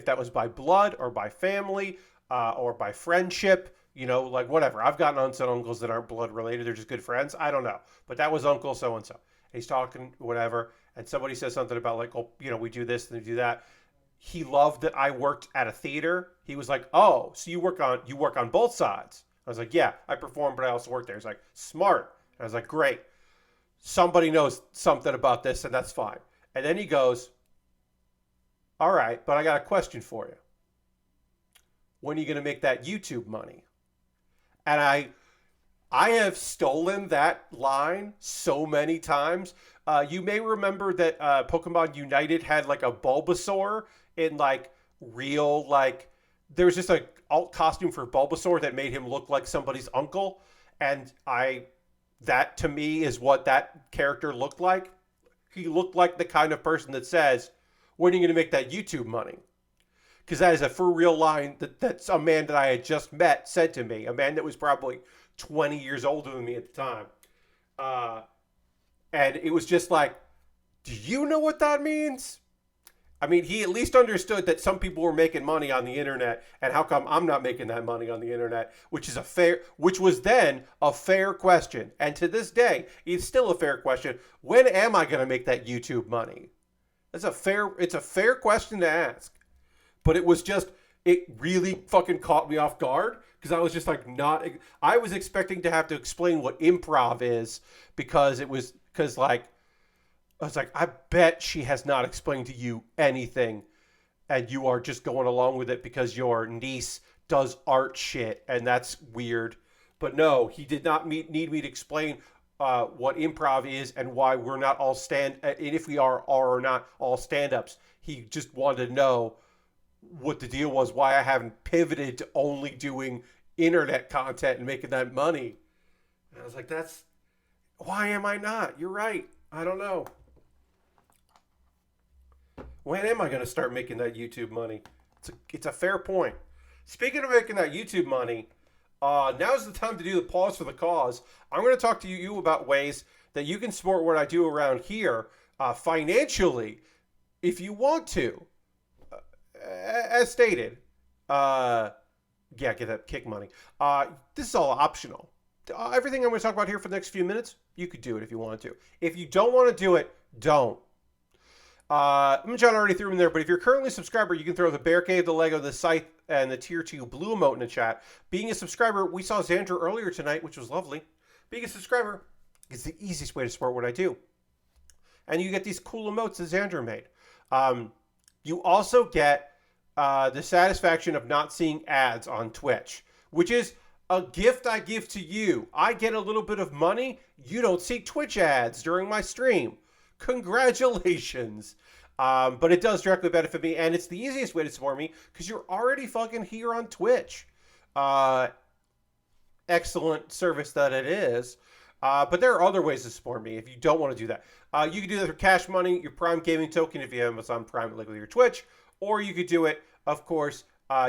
that was by blood or by family or by friendship. Like whatever. I've gotten aunts and uncles that aren't blood related. They're just good friends. I don't know. But that was Uncle so and so. He's talking whatever, and somebody says something about like, oh, we do this and we do that. He loved that I worked at a theater. He was like, oh, so you work on both sides. I was like, yeah, I perform, but I also work there. He's like, smart. And I was like, great. Somebody knows something about this, and that's fine. And then he goes, all right, but I got a question for you. When are you going to make that YouTube money? And I have stolen that line so many times. You may remember that Pokemon United had like a Bulbasaur in like real, like, there was just a alt costume for Bulbasaur that made him look like somebody's uncle. And that to me is what that character looked like. He looked like the kind of person that says, when are you going to make that YouTube money? Because that is a for real line that's a man that I had just met said to me. A man that was probably 20 years older than me at the time. And it was just like, do you know what that means? I mean, he at least understood that some people were making money on the internet, and how come I'm not making that money on the internet, which was then a fair question. And to this day, it's still a fair question. When am I going to make that YouTube money? It's a fair question to ask. But it really fucking caught me off guard, because I was just like I was expecting to have to explain what improv is, because I was like, I bet she has not explained to you anything, and you are just going along with it because your niece does art shit, and that's weird. But no, he did not need me to explain what improv is and why we're not all if we are or not all stand-ups. He just wanted to know what the deal was, why I haven't pivoted to only doing internet content and making that money. And I was like, why am I not? You're right. I don't know. When am I going to start making that YouTube money? It's a fair point. Speaking of making that YouTube money, now's the time to do the pause for the cause. I'm going to talk to you about ways that you can support what I do around here financially if you want to. As stated, get that kick money. This is all optional. Everything I'm going to talk about here for the next few minutes, you could do it if you wanted to. If you don't want to do it, don't. John already threw in there, but if you're currently a subscriber, you can throw the Bear Cave, the Lego, the Scythe, and the Tier 2 Blue emote in the chat. Being a subscriber, we saw Xander earlier tonight, which was lovely. Being a subscriber is the easiest way to support what I do. And you get these cool emotes that Xander made. You also get the satisfaction of not seeing ads on Twitch, which is a gift I give to you. I get a little bit of money. You don't see Twitch ads during my stream. Congratulations. But it does directly benefit me, and it's the easiest way to support me because you're already fucking here on Twitch. Excellent service that it is. But there are other ways to support me if you don't want to do that. You can do that through Cash Money, your Prime Gaming token if you have Amazon Prime, like with your Twitch, or you could do it, of course,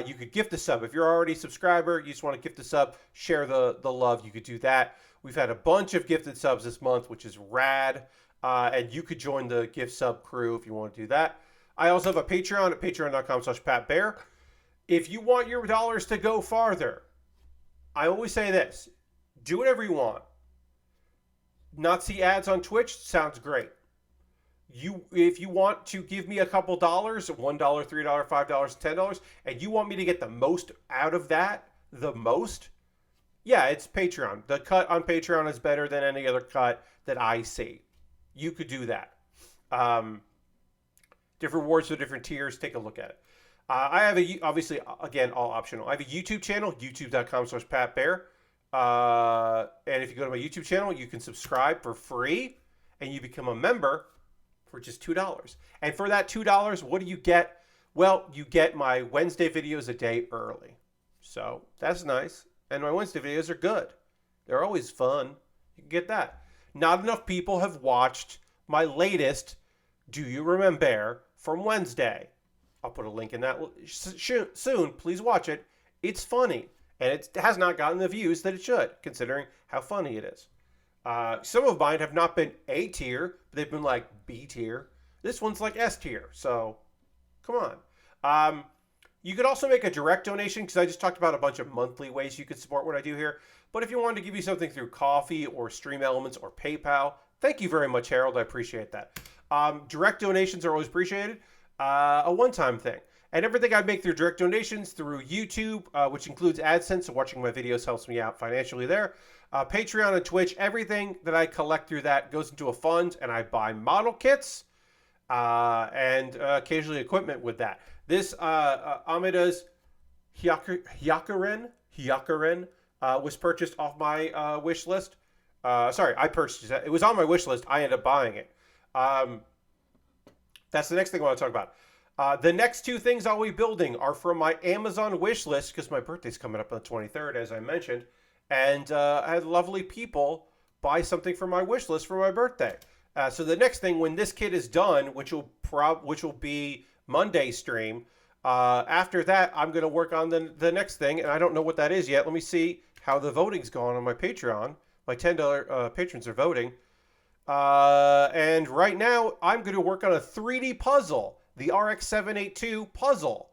you could gift a sub. If you're already a subscriber, you just want to gift a sub, share the love, you could do that. We've had a bunch of gifted subs this month, which is rad. And you could join the gift sub crew if you want to do that. I also have a Patreon at patreon.com/PatBear. If you want your dollars to go farther, I always say this. Do whatever you want. Not see ads on Twitch sounds great. If you want to give me a couple dollars, $1, $3, $5, $10, and you want me to get the most out of that, yeah, it's Patreon. The cut on Patreon is better than any other cut that I see. You could do that. Different rewards for different tiers. Take a look at it. I have obviously, again, all optional. I have a YouTube channel, youtube.com/PatBear. And if you go to my YouTube channel, you can subscribe for free, and you become a member for just $2. And for that $2, what do you get? Well, you get my Wednesday videos a day early. So that's nice. And my Wednesday videos are good. They're always fun. You can get that. Not enough people have watched my latest Do You Remember from Wednesday. I'll put a link in that soon. Please watch it. It's funny, and it has not gotten the views that it should, considering how funny it is. Some of mine have not been A tier, but they've been like B tier. This one's like S tier, so come on. You could also make a direct donation, because I just talked about a bunch of monthly ways you could support what I do here. But if you wanted to give you something through Coffee or Stream Elements or PayPal, thank you very much, Harold. I appreciate that. Direct donations are always appreciated. A one-time thing. And everything I make through direct donations through YouTube, which includes AdSense, so watching my videos helps me out financially there. Patreon and Twitch, everything that I collect through that goes into a fund, and I buy model kits and occasionally equipment with that. This Amida's Hyakuren was purchased off my wish list. Sorry, I purchased it. It was on my wish list. I ended up buying it. That's the next thing I want to talk about. The next two things I'll be building are from my Amazon wish list, because my birthday's coming up on the 23rd, as I mentioned. And I had lovely people buy something from my wish list for my birthday. So the next thing, when this kit is done, which will be Monday stream, after that, I'm going to work on the next thing, and I don't know what that is yet. Let me see how the voting's going on my Patreon. My $10 patrons are voting. And right now, I'm going to work on a 3D puzzle, the RX-782 puzzle.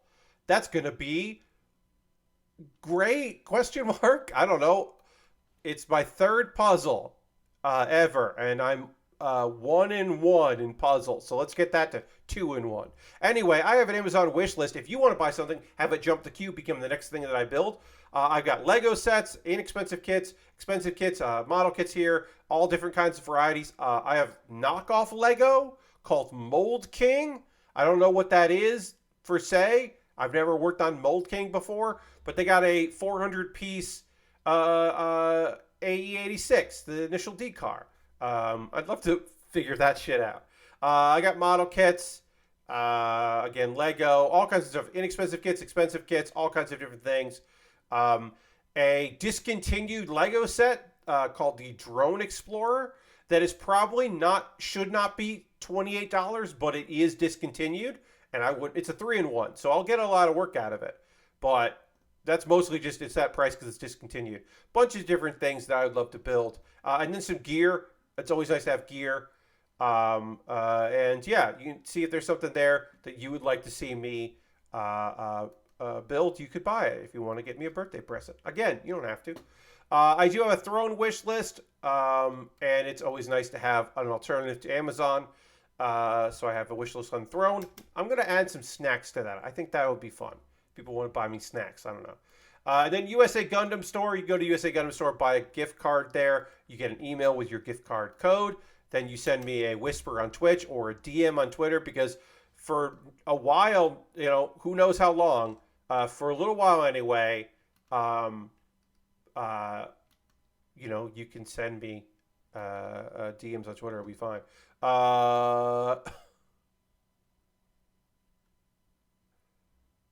That's going to be great, question mark? I don't know. It's my third puzzle ever, and I'm 1-in-1 in puzzles. So let's get that to 2-in-1. Anyway, I have an Amazon wish list. If you want to buy something, have it jump the queue, become the next thing that I build. I've got Lego sets, inexpensive kits, expensive kits, model kits here, all different kinds of varieties. I have knockoff Lego called Mold King. I don't know what that is per se. I've never worked on Mold King before, but they got a 400-piece AE86, the initial D car. I'd love to figure that shit out. I got model kits, again, Lego, all kinds of stuff. Inexpensive kits, expensive kits, all kinds of different things. A discontinued Lego set called the Drone Explorer that is probably should not be $28, but it is discontinued. And it's a 3-in-1, so I'll get a lot of work out of it. But that's mostly just, it's that price because it's discontinued. Bunch of different things that I would love to build. And then some gear. It's always nice to have gear. And yeah, you can see if there's something there that you would like to see me build. You could buy it if you want to get me a birthday present. Again, you don't have to. I do have a Throne wish list, and it's always nice to have an alternative to Amazon. So I have a wish list on Throne. I'm going to add some snacks to that. I think that would be fun. People want to buy me snacks. I don't know. And then USA Gundam Store. You go to USA Gundam Store, buy a gift card there. You get an email with your gift card code. Then you send me a whisper on Twitch or a DM on Twitter, because for a while, who knows how long, for a little while anyway, you can send me DMs on Twitter. It'll be fine.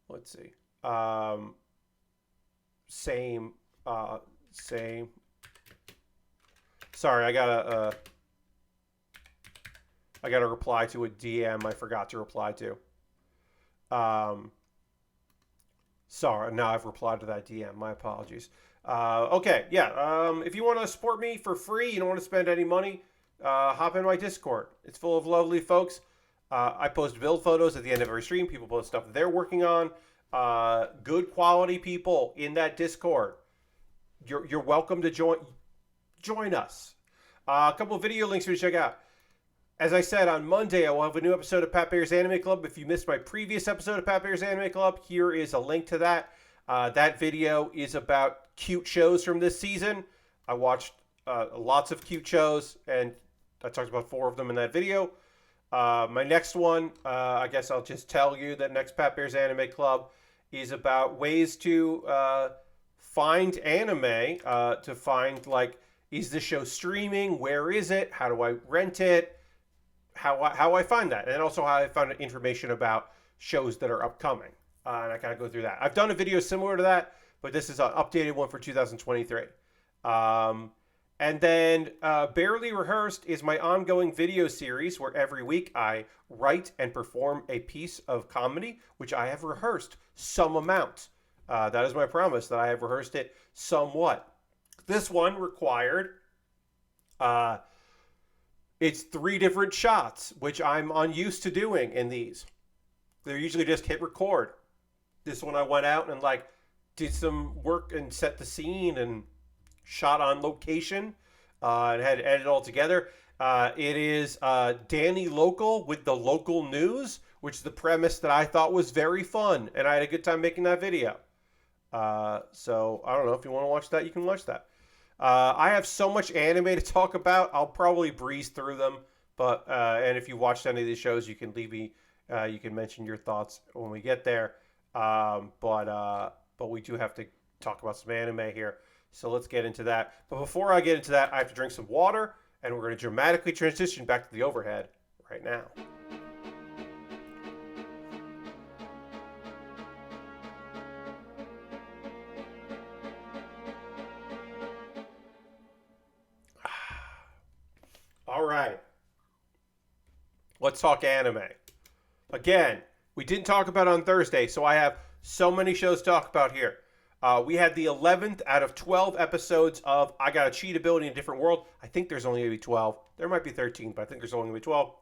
Let's see. Same. Sorry, I gotta reply to a DM I forgot to reply to. Sorry, now I've replied to that DM. My apologies. Okay, yeah. If you want to support me for free, you don't want to spend any money, hop in my Discord. It's full of lovely folks. I post build photos at the end of every stream. People post stuff that they're working on. Good quality people in that Discord. You're welcome to join us. A couple of video links for you to check out. As I said, on Monday, I will have a new episode of Pat Baer's Anime Club. If you missed my previous episode of Pat Baer's Anime Club, here is a link to that. That video is about cute shows from this season. I watched lots of cute shows, and I talked about 4 of them in that video. My next one, I guess I'll just tell you that next Pat Baer's Anime Club is about ways to find anime, to find, is this show streaming? Where is it? How do I rent it? How I find that, and also how I found information about shows that are upcoming, and I kind of go through that. I've done a video similar to that, but this is an updated one for 2023. And then Baerly Rehearsed is my ongoing video series where every week I write and perform a piece of comedy, which I have rehearsed some amount. That is my promise, that I have rehearsed it somewhat. This one required, it's 3 different shots, which I'm unused to doing in these. They're usually just hit record. This one I went out and like did some work and set the scene and shot on location and had to edit it all together. It is Danny Local with the local news, which is the premise that I thought was very fun, and I had a good time making that video. So I don't know if you want to watch that, you can watch that. I have so much anime to talk about. I'll probably breeze through them, but and if you watched any of these shows, you can leave me. You can mention your thoughts when we get there. But we do have to talk about some anime here. So let's get into that. But before I get into that, I have to drink some water, and we're going to dramatically transition back to the overhead right now. All right. Let's talk anime. Again, we didn't talk about it on Thursday, so I have so many shows to talk about here. We had the 11th out of 12 episodes of I Got a Cheat Ability in a Different World. I think there's only going to be 12. There might be 13, but I think there's only going to be 12.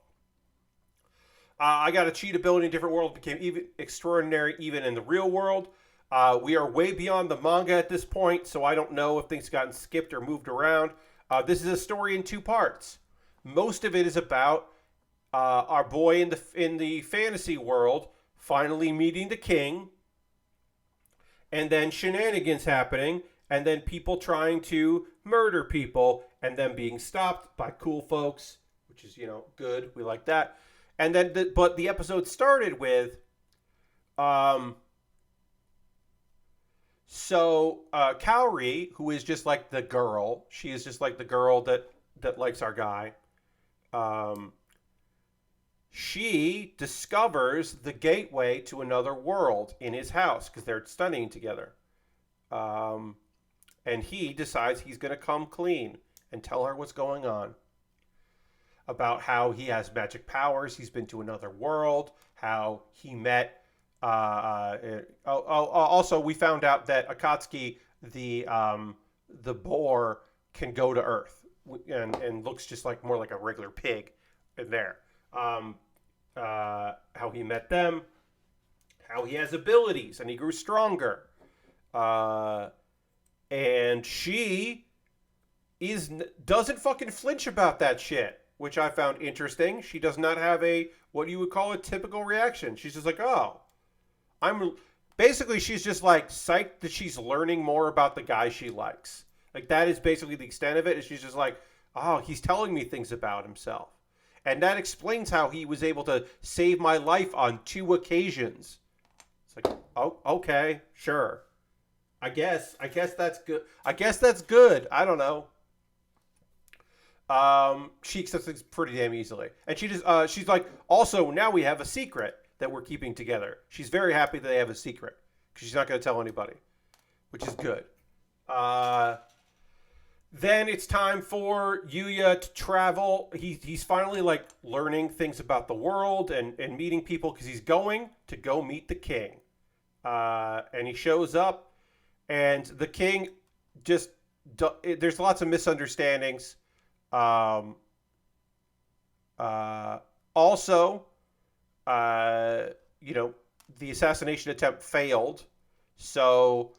I Got a Cheat Ability in a Different World became even extraordinary even in the real world. We are way beyond the manga at this point, so I don't know if things gotten skipped or moved around. This is a story in 2 parts. Most of it is about our boy in the fantasy world finally meeting the king, and then shenanigans happening, and then people trying to murder people, and then being stopped by cool folks, which is, good. We like that. And then, but the episode started with, Kaori, who is just like the girl, she is just like the girl that likes our guy. She discovers the gateway to another world in his house because they're studying together. And he decides he's going to come clean and tell her what's going on. About how he has magic powers, he's been to another world, how he met... also, we found out that Akatsuki, the boar, can go to Earth and looks just like more like a regular pig in there. How he met them, how he has abilities, and he grew stronger. And she doesn't fucking flinch about that shit, which I found interesting. She does not have what you would call a typical reaction. She's just like, oh, basically she's just like psyched that she's learning more about the guy she likes. Like that is basically the extent of it. And she's just like, oh, he's telling me things about himself. And that explains how he was able to save my life on 2 occasions. It's like, oh, okay, sure. I guess that's good. I don't know. She accepts things pretty damn easily. And she's like, also, now we have a secret that we're keeping together. She's very happy that they have a secret. Because she's not going to tell anybody. Which is good. Then it's time for Yuya to travel. He's finally like learning things about the world and meeting people because he's going to go meet the king. And he shows up, and the king just there's lots of misunderstandings. Also, the assassination attempt failed, so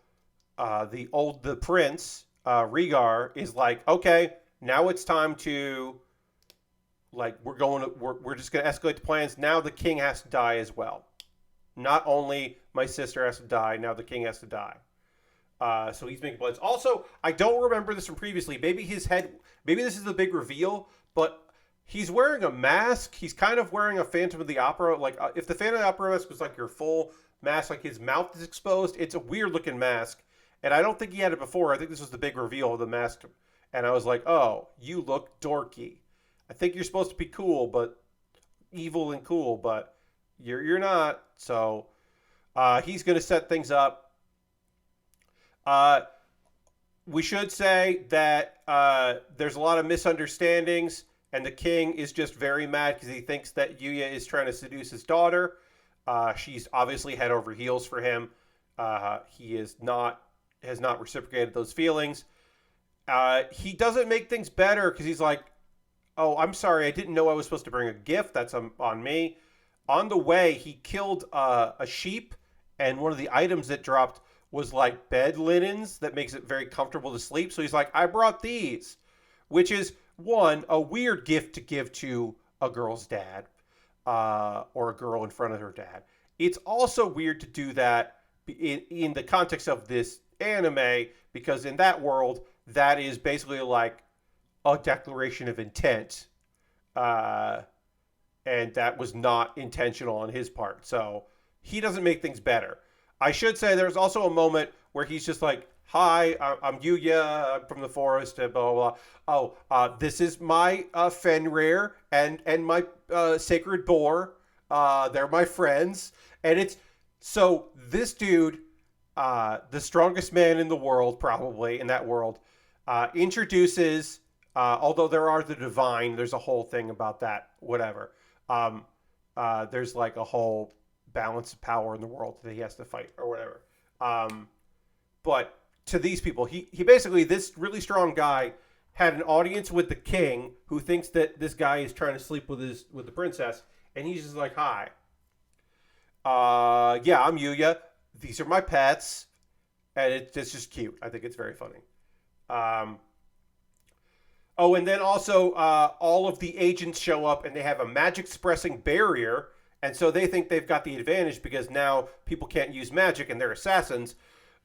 the prince. Rhaegar is like, okay, now it's time to, like, we're just going to escalate the plans. Now the king has to die as well. Not only my sister has to die, now the king has to die. So he's making plans. Also, I don't remember this from previously. Maybe this is the big reveal, but he's wearing a mask. He's kind of wearing a Phantom of the Opera. Like, if the Phantom of the Opera mask was like your full mask, like his mouth is exposed, it's a weird looking mask. And I don't think he had it before. I think this was the big reveal of the mask. And I was like, oh, you look dorky. I think you're supposed to be cool, but evil and cool, but you're not. So he's going to set things up. We should say that there's a lot of misunderstandings, and the king is just very mad because he thinks that Yuya is trying to seduce his daughter. She's obviously head over heels for him. He is not has not reciprocated those feelings. He doesn't make things better because he's like, "Oh, I'm sorry, I didn't know I was supposed to bring a gift. That's on me." On the way, he killed a sheep, and one of the items that dropped was like bed linens that makes it very comfortable to sleep. So he's like, I brought these, which is one, a weird gift to give to a girl's dad or a girl in front of her dad. It's also weird to do that in the context of this anime because in that world, that is basically like a declaration of intent. And that was not intentional on his part. So he doesn't make things better. I should say there's also a moment where he's just like, "Hi, I'm Yuya. I'm from the forest." And blah blah blah. Oh, this is my Fenrir and my sacred boar. They're my friends, and it's so this dude, the strongest man in the world, probably in that world, introduces. Although there are the divine, there's a whole thing about that. Whatever. There's like a whole balance of power in the world that he has to fight or whatever. But to these people, he basically, this really strong guy had an audience with the king who thinks that this guy is trying to sleep with the princess, and he's just like, "Hi, yeah, I'm Yuya. These are my pets," and it's just cute. I think it's very funny. Oh, and then also all of the agents show up and they have a magic suppressing barrier. And so they think they've got the advantage because now people can't use magic and they're assassins.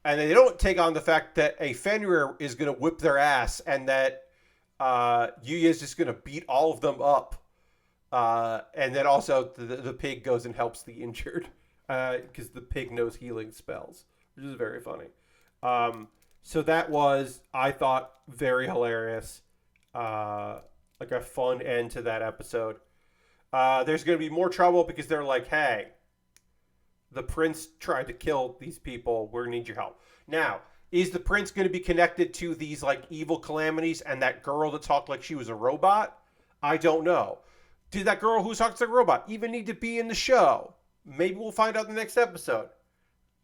And they don't take on the fact that a Fenrir is going to whip their ass and that Yuya is just going to beat all of them up. And then also the pig goes and helps the injured because the pig knows healing spells, which is very funny. So that was, I thought, very hilarious. Like a fun end to that episode. There's going to be more trouble because they're like, "Hey, the prince tried to kill these people. We're going to need your help." Now, is the prince going to be connected to these like evil calamities and that girl that talked like she was a robot? I don't know. Did that girl who talks like a robot even need to be in the show? Maybe we'll find out in the next episode.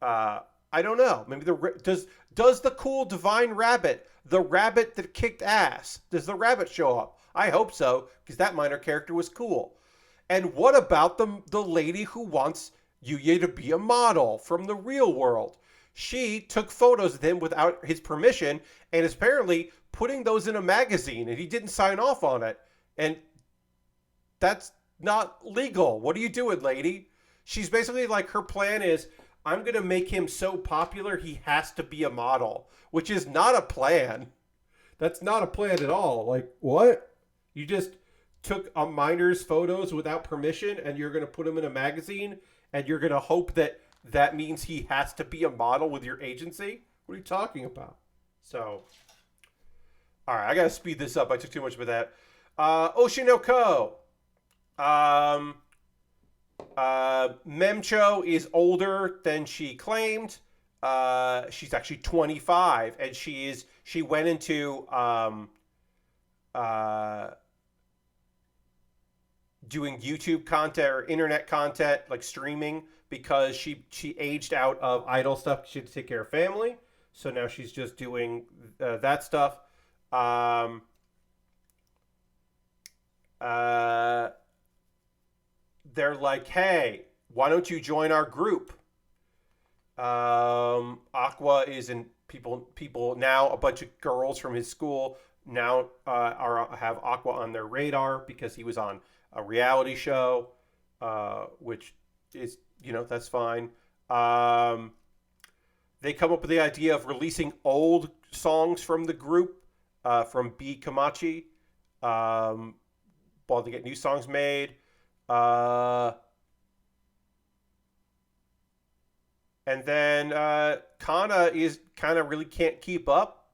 I don't know. Maybe does the cool divine rabbit, the rabbit that kicked ass, does the rabbit show up? I hope so, because that minor character was cool. And what about the lady who wants Yuya to be a model from the real world? She took photos of him without his permission and is apparently putting those in a magazine, and he didn't sign off on it. And that's not legal. What are you doing, lady? She's basically like, her plan is, I'm going to make him so popular he has to be a model, which is not a plan. That's not a plan at all. Like, what? You just took a minor's photos without permission and you're going to put him in a magazine and you're going to hope that that means he has to be a model with your agency? What are you talking about? So, all right, I got to speed this up. I took too much of that. Oshi no Ko. Memcho is older than she claimed. She's actually 25, and she went into doing YouTube content or internet content, like streaming, because she aged out of idol stuff. She had to take care of family, so now she's just doing that stuff. They're like, "Hey, why don't you join our group?" Aqua is in people now. A bunch of girls from his school now have Aqua on their radar because he was on a reality show, which is, that's fine. They come up with the idea of releasing old songs from the group, from B Kamachi, while they get new songs made. And then Kana is kind of really can't keep up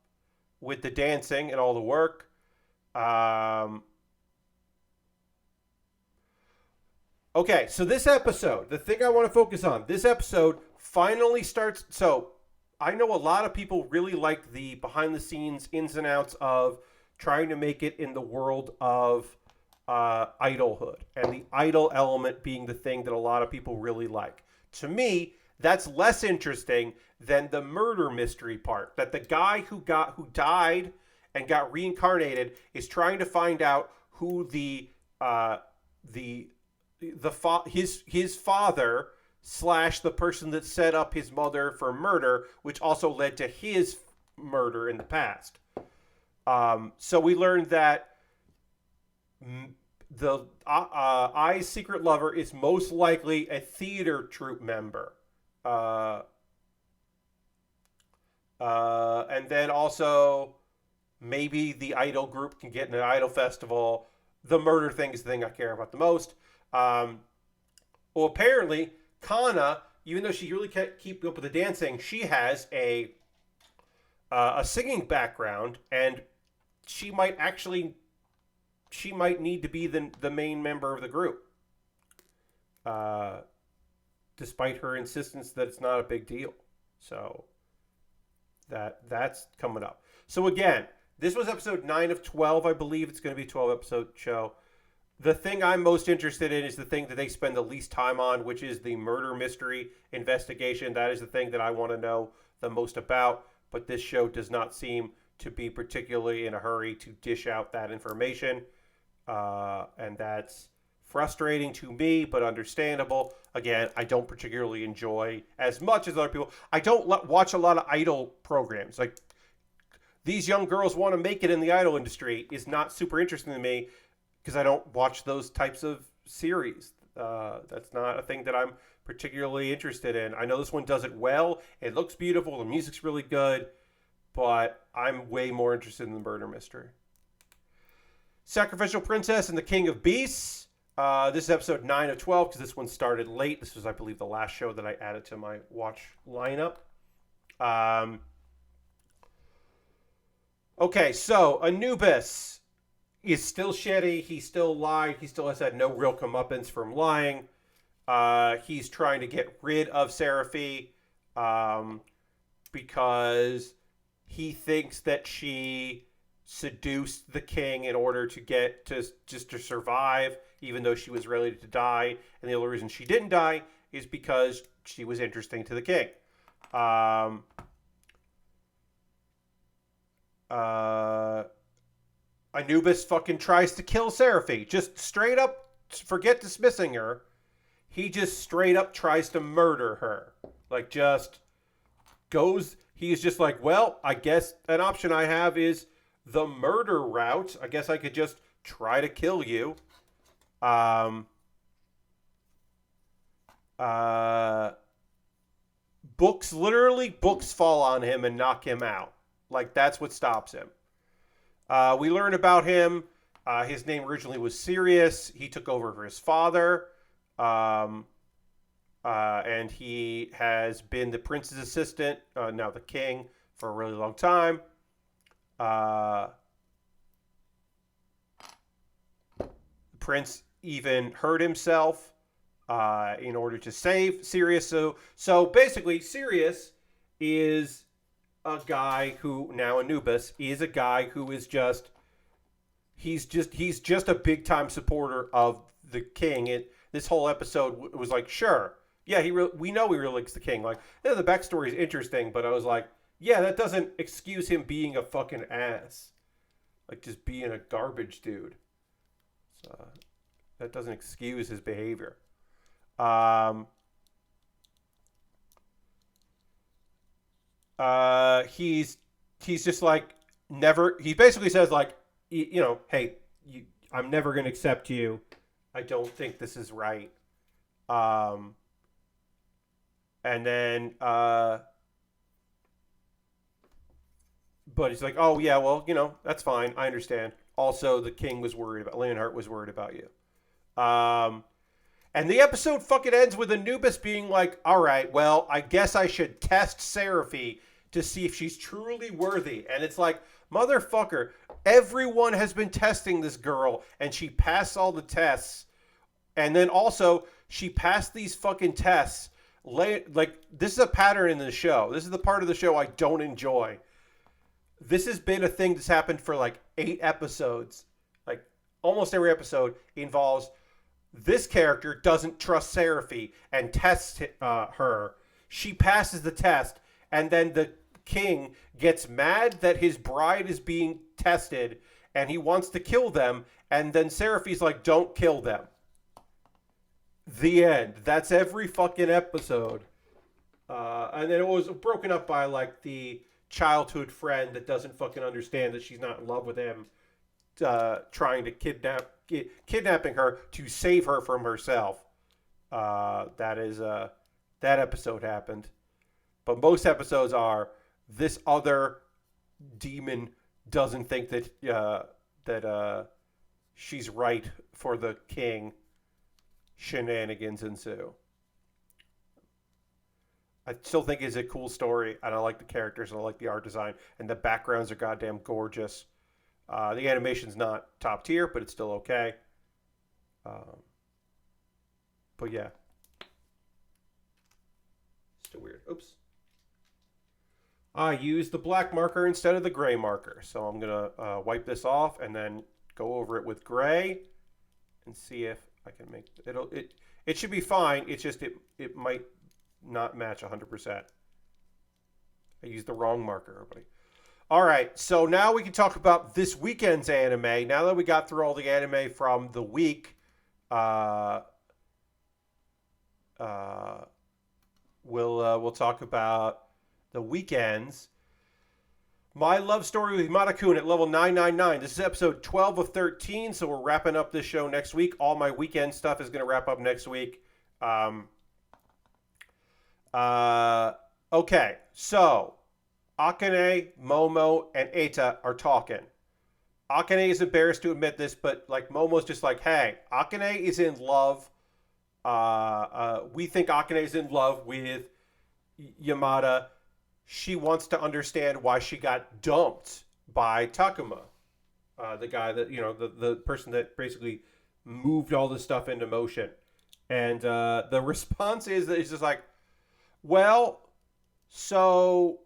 with the dancing and all the work. Okay, so this episode, the thing I want to focus on, this episode finally starts. So I know a lot of people really like the behind the scenes ins and outs of trying to make it in the world of idolhood, and the idol element being the thing that a lot of people really like. To me, that's less interesting than the murder mystery part. That the guy who died and got reincarnated is trying to find out who his father slash the person that set up his mother for murder, which also led to his murder in the past. So we learned that the Ai's secret lover is most likely a theater troupe member. And then also maybe the idol group can get in an idol festival. The murder thing is the thing I care about the most. Well, apparently, Kana, even though she really can't keep up with the dancing, she has a singing background, and she might need to be the main member of the group, despite her insistence that it's not a big deal. So that's coming up. So again, this was episode 9 of 12. I believe it's going to be a 12-episode show. The thing I'm most interested in is the thing that they spend the least time on, which is the murder mystery investigation. That is the thing that I want to know the most about, but this show does not seem to be particularly in a hurry to dish out that information, and that's frustrating to me, but understandable. Again, I don't particularly enjoy as much as other people. I don't watch a lot of idol programs. Like, these young girls want to make it in the idol industry is not super interesting to me, because I don't watch those types of series. That's not a thing that I'm particularly interested in. I know this one does it well. It looks beautiful. The music's really good. But I'm way more interested in the murder mystery. Sacrificial Princess and the King of Beasts. This is episode 9 of 12 because this one started late. This was, I believe, the last show that I added to my watch lineup. Okay, so Anubis is still shitty. He still lied. He still has had no real comeuppance from lying. He's trying to get rid of Seraphi because he thinks that she seduced the king in order to get to survive, even though she was ready to die. And the only reason she didn't die is because she was interesting to the king. Anubis fucking tries to kill Seraphi. Just straight up, forget dismissing her. He just straight up tries to murder her. Like, just goes... He's just like, well, I guess an option I have is the murder route. I guess I could just try to kill you. Books fall on him and knock him out. Like, that's what stops him. We learn about him. His name originally was Sirius. He took over for his father. And he has been the prince's assistant, now the king, for a really long time. The prince even hurt himself in order to save Sirius. So basically, Sirius is a guy who, now Anubis, is a guy who is he's just a big time supporter of the king. This whole episode was like, sure. Yeah, we know he really likes the king. Like, yeah, the backstory is interesting, but I was like, yeah, that doesn't excuse him being a fucking ass. Like, just being a garbage dude. So, that doesn't excuse his behavior. He's just like, never... He basically says, like, hey, I'm never going to accept you. I don't think this is right. And then, but he's like, oh, yeah, well, that's fine. I understand. Also, the king was worried about, Leonhardt was worried about you. And the episode fucking ends with Anubis being like, all right, well, I guess I should test Seraphi to see if she's truly worthy. And it's like, motherfucker, everyone has been testing this girl, and she passed all the tests. And then also, she passed these fucking tests like this is a pattern in the show. This is the part of the show I don't enjoy. This has been a thing that's happened for like 8 episodes. Like almost every episode involves this character doesn't trust Seraphy and tests her. She passes the test, and then the king gets mad that his bride is being tested, and he wants to kill them. And then Seraphy's like, "Don't kill them." The end. That's every fucking episode. And then it was broken up by like the childhood friend that doesn't fucking understand that she's not in love with him, trying to kidnapping her to save her from herself. That episode happened. But most episodes are this other demon doesn't think that she's right for the king. Shenanigans ensue. I still think it's a cool story, and I like the characters, and I like the art design, and the backgrounds are goddamn gorgeous. The animation's not top tier, but it's still okay. But yeah. Still weird. Oops. I used the black marker instead of the gray marker, so I'm going to wipe this off and then go over it with gray and see if I can make it should be fine. It's just it might not match 100%. I used the wrong marker, everybody. All right, so now we can talk about this weekend's anime. Now that we got through all the anime from the week, we'll talk about the weekends. My Love Story with Yamada-kun at level 999. This is episode 12 of 13, so we're wrapping up this show next week. All my weekend stuff is going to wrap up next week. Okay, so Akane, Momo, and Eita are talking. Akane is embarrassed to admit this, but like Momo's just like, hey, Akane is in love. We think Akane is in love with Yamada. She wants to understand why she got dumped by Takuma, the guy that, the person that basically moved all this stuff into motion. And the response is that it's just like, well, so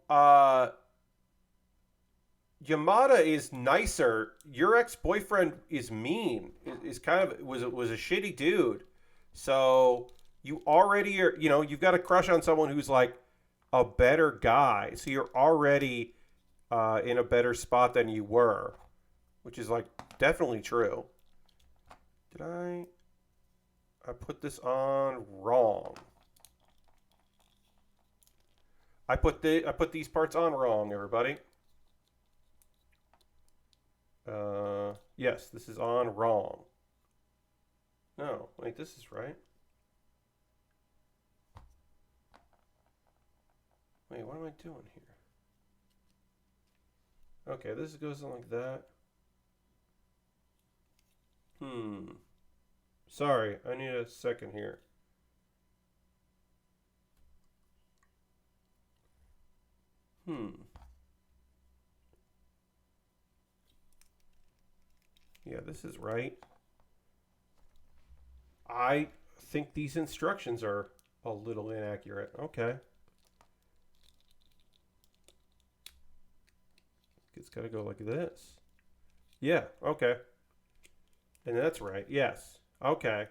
Yamada is nicer. Your ex-boyfriend is mean. Is kind of was a shitty dude. So you already are, you've got a crush on someone who's like a better guy, so you're already in a better spot than you were, which is like definitely true. Did I put this on wrong? I put these parts on wrong, everybody. Yes, this is on wrong. No, wait, this is right. Wait, what am I doing here? Okay, this goes like that. Sorry, I need a second here. Yeah, this is right. I think these instructions are a little inaccurate. Okay. It's got to go like this. Yeah, okay. And that's right. Yes. Okay.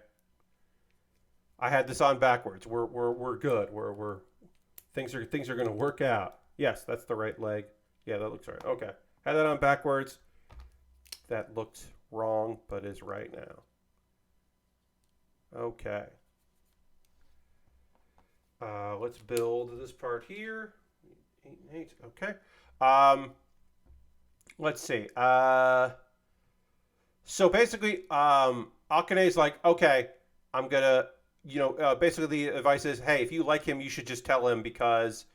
I had this on backwards. We're good. We're things are going to work out. Yes, that's the right leg. Yeah, that looks right. Okay. Had that on backwards. That looked wrong, but is right now. Okay. Let's build this part here. 8, okay. Let's see. So basically, Akane's like, okay, I'm gonna, basically the advice is, hey, if you like him, you should just tell him because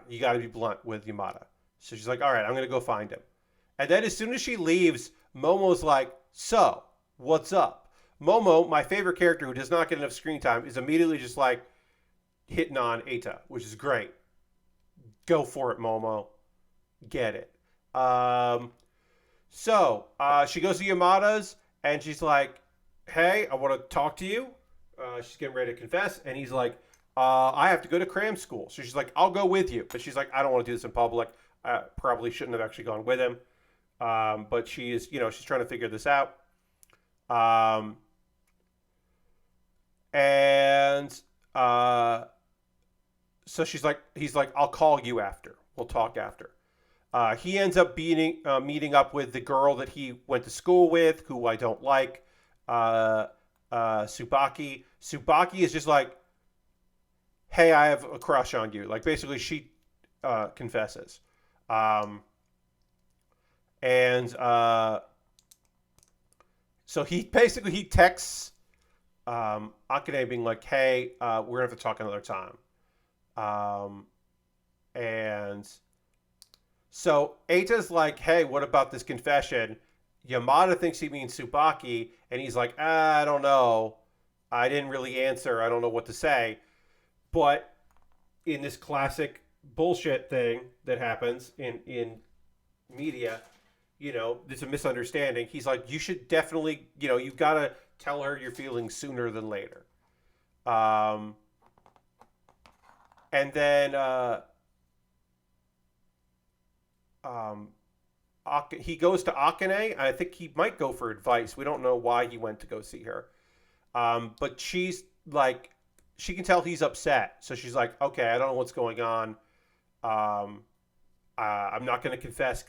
you got to be blunt with Yamada. So she's like, all right, I'm gonna go find him. And then as soon as she leaves, Momo's like, so what's up? Momo, my favorite character who does not get enough screen time, is immediately just like hitting on Eita, which is great. Go for it, Momo. Get it. So she goes to Yamada's and she's like, hey, I want to talk to you. She's getting ready to confess. And he's like, I have to go to cram school. So she's like, I'll go with you. But she's like, I don't want to do this in public. I probably shouldn't have actually gone with him. But she is, she's trying to figure this out. Um, and so he's like, I'll call you after. We'll talk after. He ends up meeting up with the girl that he went to school with, who I don't like, Tsubaki. Tsubaki is just like, hey, I have a crush on you. Like, basically, she confesses. And so he texts Akane being like, hey, we're going to have to talk another time. And so Eita's like, hey, what about this confession? Yamada thinks he means Tsubaki, and he's like, I don't know. I didn't really answer. I don't know what to say. But in this classic bullshit thing that happens in media, it's a misunderstanding. He's like, you should definitely, you've got to tell her your feelings sooner than later. And then he goes to Akane, and I think he might go for advice. We don't know why he went to go see her. But she's like, she can tell he's upset. So she's like, okay, I don't know what's going on. I'm not going to confess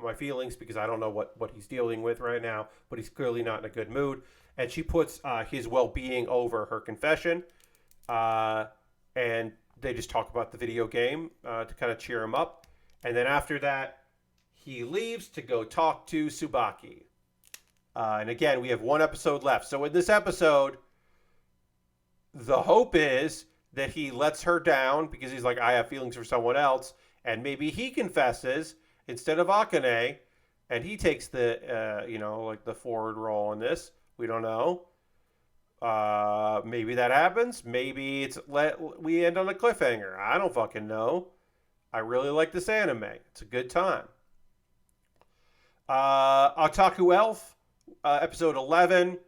my feelings because I don't know what he's dealing with right now, but he's clearly not in a good mood. And she puts his well-being over her confession. And they just talk about the video game to kind of cheer him up. And then after that, he leaves to go talk to Tsubaki. And again, we have one episode left. So in this episode, the hope is that he lets her down because he's like, I have feelings for someone else. And maybe he confesses instead of Akane. And he takes the, like the forward role in this. We don't know. Maybe that happens. Maybe we end on a cliffhanger. I don't fucking know. I really like this anime. It's a good time. Otaku Elf, episode 11.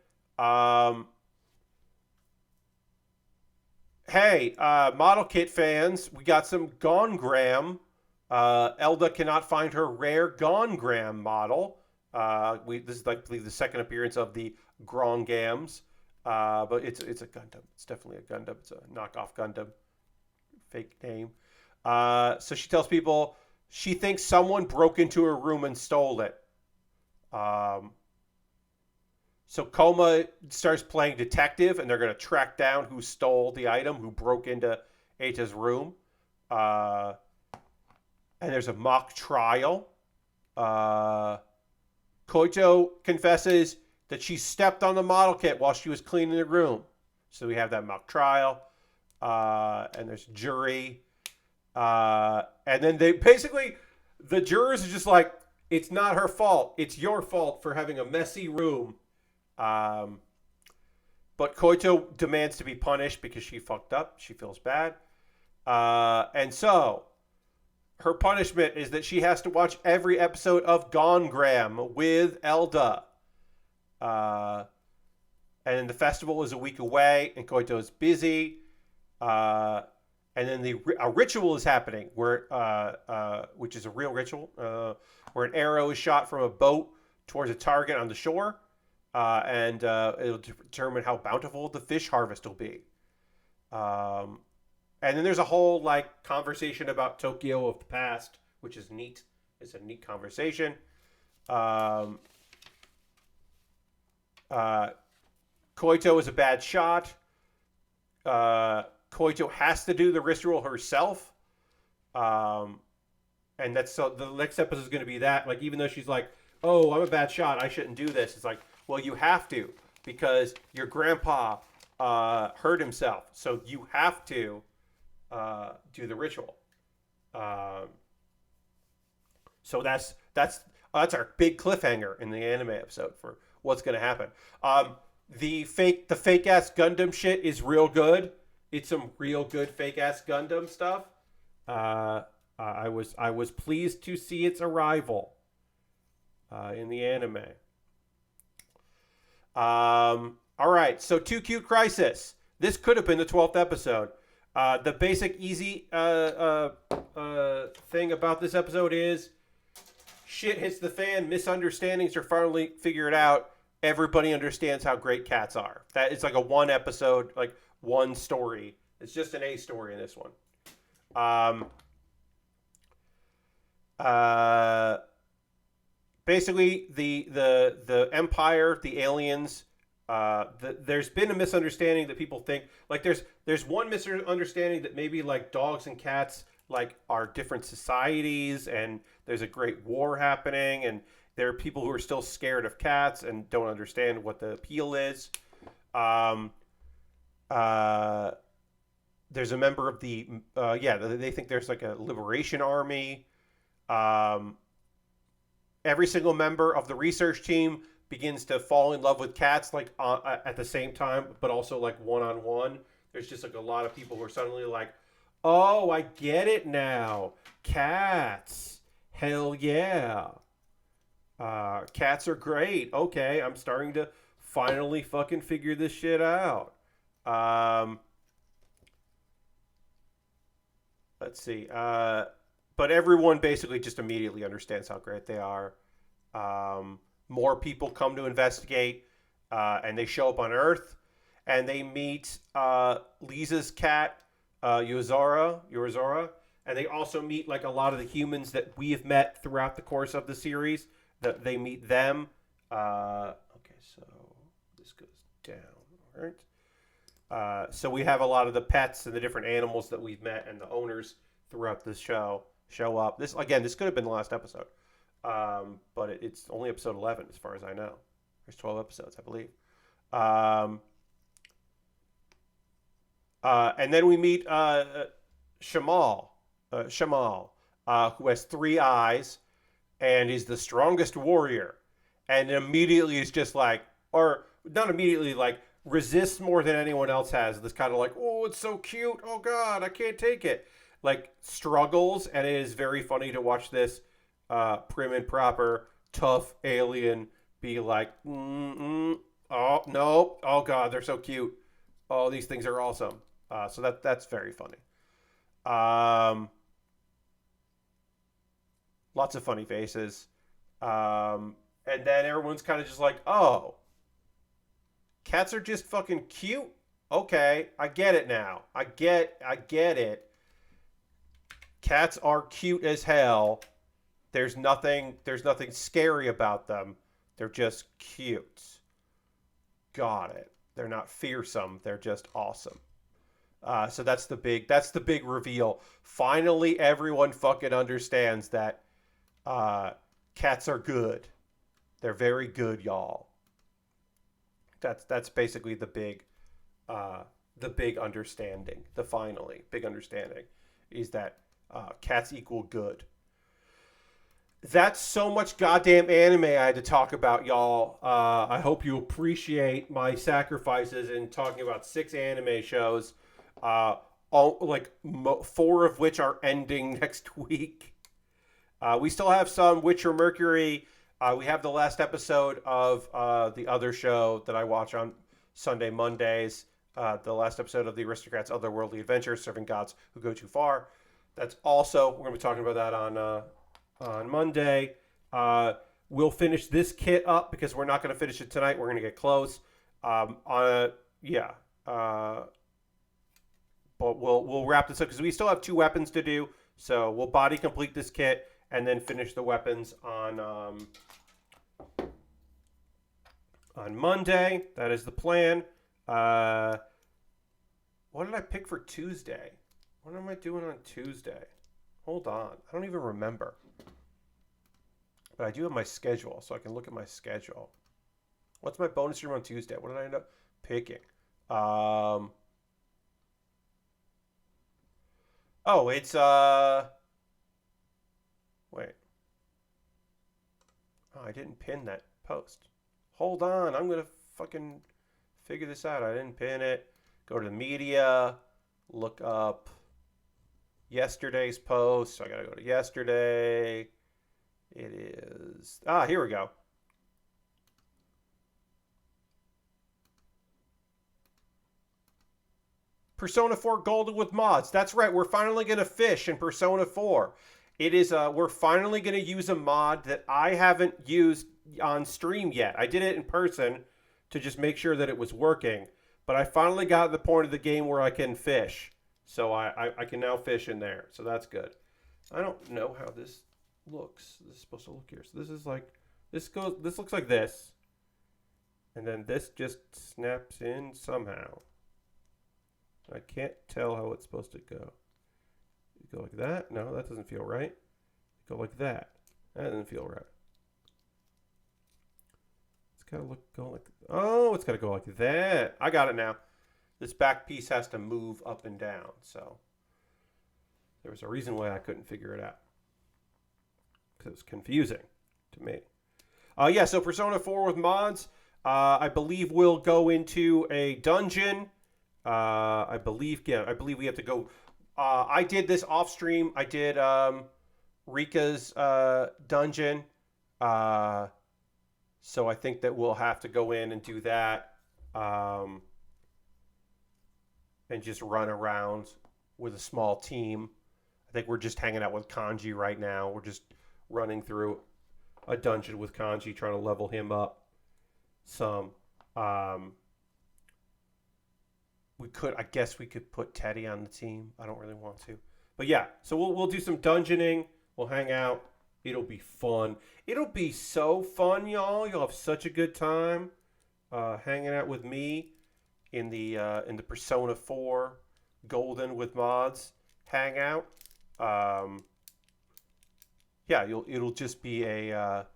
Hey, Model Kit fans, we got some Gongram. Elda cannot find her rare Gongram model. This is, I believe, the second appearance of the Grongams. But it's a Gundam. It's definitely a Gundam. It's a knockoff Gundam. Fake name. So she tells people she thinks someone broke into her room and stole it. So Koma starts playing detective, and they're going to track down who stole the item, who broke into Eita's room. And there's a mock trial. Koito confesses that she stepped on the model kit while she was cleaning the room. So we have that mock trial. And there's jury. And then the jurors are just like, it's not her fault. It's your fault for having a messy room. But Koito demands to be punished because she fucked up. She feels bad. And so her punishment is that she has to watch every episode of Gongram with Elda. And then the festival is a week away, and Koito is busy. And then a ritual is happening, which is a real ritual, where an arrow is shot from a boat towards a target on the shore, and it'll determine how bountiful the fish harvest will be. And then there's a whole conversation about Tokyo of the past, which is neat. It's a neat conversation. Koito is a bad shot. Koito has to do the ritual herself. And so the next episode is going to be that. Even though she's like, oh, I'm a bad shot, I shouldn't do this. It's like, well, you have to, because your grandpa hurt himself. So you have to do the ritual. So that's our big cliffhanger in the anime episode for what's going to happen. The fake ass Gundam shit is real good. It's some real good fake ass Gundam stuff. I was pleased to see its arrival in the anime. All right, so Too Cute Crisis. This could have been the 12th episode. The basic easy thing about this episode is shit hits the fan. Misunderstandings are finally figured out. Everybody understands how great cats are. That it's like a one episode, like one story. It's just an A story in this one. Basically, the Empire, the aliens. There's been a misunderstanding that people think like there's one misunderstanding that maybe like dogs and cats like are different societies and there's a great war happening and there are people who are still scared of cats and don't understand what the appeal is. Um, there's a member of the they think there's like a liberation army. Um, every single member of the research team begins to fall in love with cats like at the same time, but also like one on one. There's just like a lot of people who are suddenly like, "Oh, I get it now. Cats, hell yeah. Cats are great. Okay, I'm starting to finally fucking figure this shit out." Let's see. But everyone basically just immediately understands how great they are. More people come to investigate, and they show up on Earth, and they meet Lisa's cat, Yurizora, and they also meet like a lot of the humans that we have met throughout the course of the series. That they meet them. Okay, so this goes down. All right. So we have a lot of the pets and the different animals that we've met and the owners throughout this show up. This could have been the last episode, but it's only episode 11 as far as I know. There's 12 episodes, I believe. And then we meet Shamal, who has 3 eyes and is the strongest warrior, and immediately is just like, or not immediately, like resists more than anyone else has. This kind of like, oh, it's so cute. Oh God, I can't take it. Like struggles, and it is very funny to watch this prim and proper, tough alien be like, oh no, oh God, they're so cute. Oh, these things are awesome. So that's very funny. Lots of funny faces. And then everyone's kind of just like, oh, cats are just fucking cute. Okay, I get it now. I get it. Cats are cute as hell. There's nothing scary about them. They're just cute. Got it. They're not fearsome. They're just awesome. So that's the big reveal. Finally, everyone fucking understands that cats are good. They're very good, y'all. That's basically the big understanding. The finally big understanding is that cats equal good. That's so much goddamn anime I had to talk about, y'all. I hope you appreciate my sacrifices in talking about 6 anime shows. All like 4 of which are ending next week. We still have some Witcher Mercury. We have the last episode of the other show that I watch on Sunday, Mondays. The last episode of the Aristocrats' Otherworldly Adventures, Serving Gods Who Go Too Far. That's also, we're going to be talking about that on Monday. We'll finish this kit up because we're not going to finish it tonight. We're going to get close. But we'll wrap this up because we still have 2 weapons to do. So we'll body complete this kit and then finish the weapons on Monday. That is the plan. What did I pick for Tuesday? What am I doing on Tuesday? Hold on. I don't even remember. But I do have my schedule, so I can look at my schedule. What's my bonus room on Tuesday? What did I end up picking? Oh, it's wait. Oh, I didn't pin that post. Hold on, I'm gonna fucking figure this out. I didn't pin it. Go to the media, look up yesterday's post. So I gotta go to yesterday. It is here we go. Persona 4 Golden with mods. That's right. We're finally going to fish in Persona 4. It is. We're finally going to use a mod that I haven't used on stream yet. I did it in person to just make sure that it was working. But I finally got to the point of the game where I can fish. So I can now fish in there. So that's good. I don't know how this looks. This is supposed to look here. So this is like, this looks like this. And then this just snaps in somehow. I can't tell how it's supposed to go. You go like that? No, that doesn't feel right. Go like that. That doesn't feel right. It's gotta go like, oh, it's gotta go like that. I got it now. This back piece has to move up and down. So there was a reason why I couldn't figure it out. Because it was confusing to me. Yeah, so Persona 4 with mods. I believe we'll go into a dungeon. I believe we have to go. I did this off stream. I did Rika's dungeon. So I think that we'll have to go in and do that. And just run around with a small team. I think we're just hanging out with Kanji right now. We're just running through a dungeon with Kanji, trying to level him up some. I guess we could put Teddy on the team. I don't really want to. But yeah, so we'll do some dungeoning. We'll hang out. It'll be fun. It'll be so fun, y'all. You'll have such a good time hanging out with me in the Persona 4 Golden with mods hangout. Yeah, it'll just be a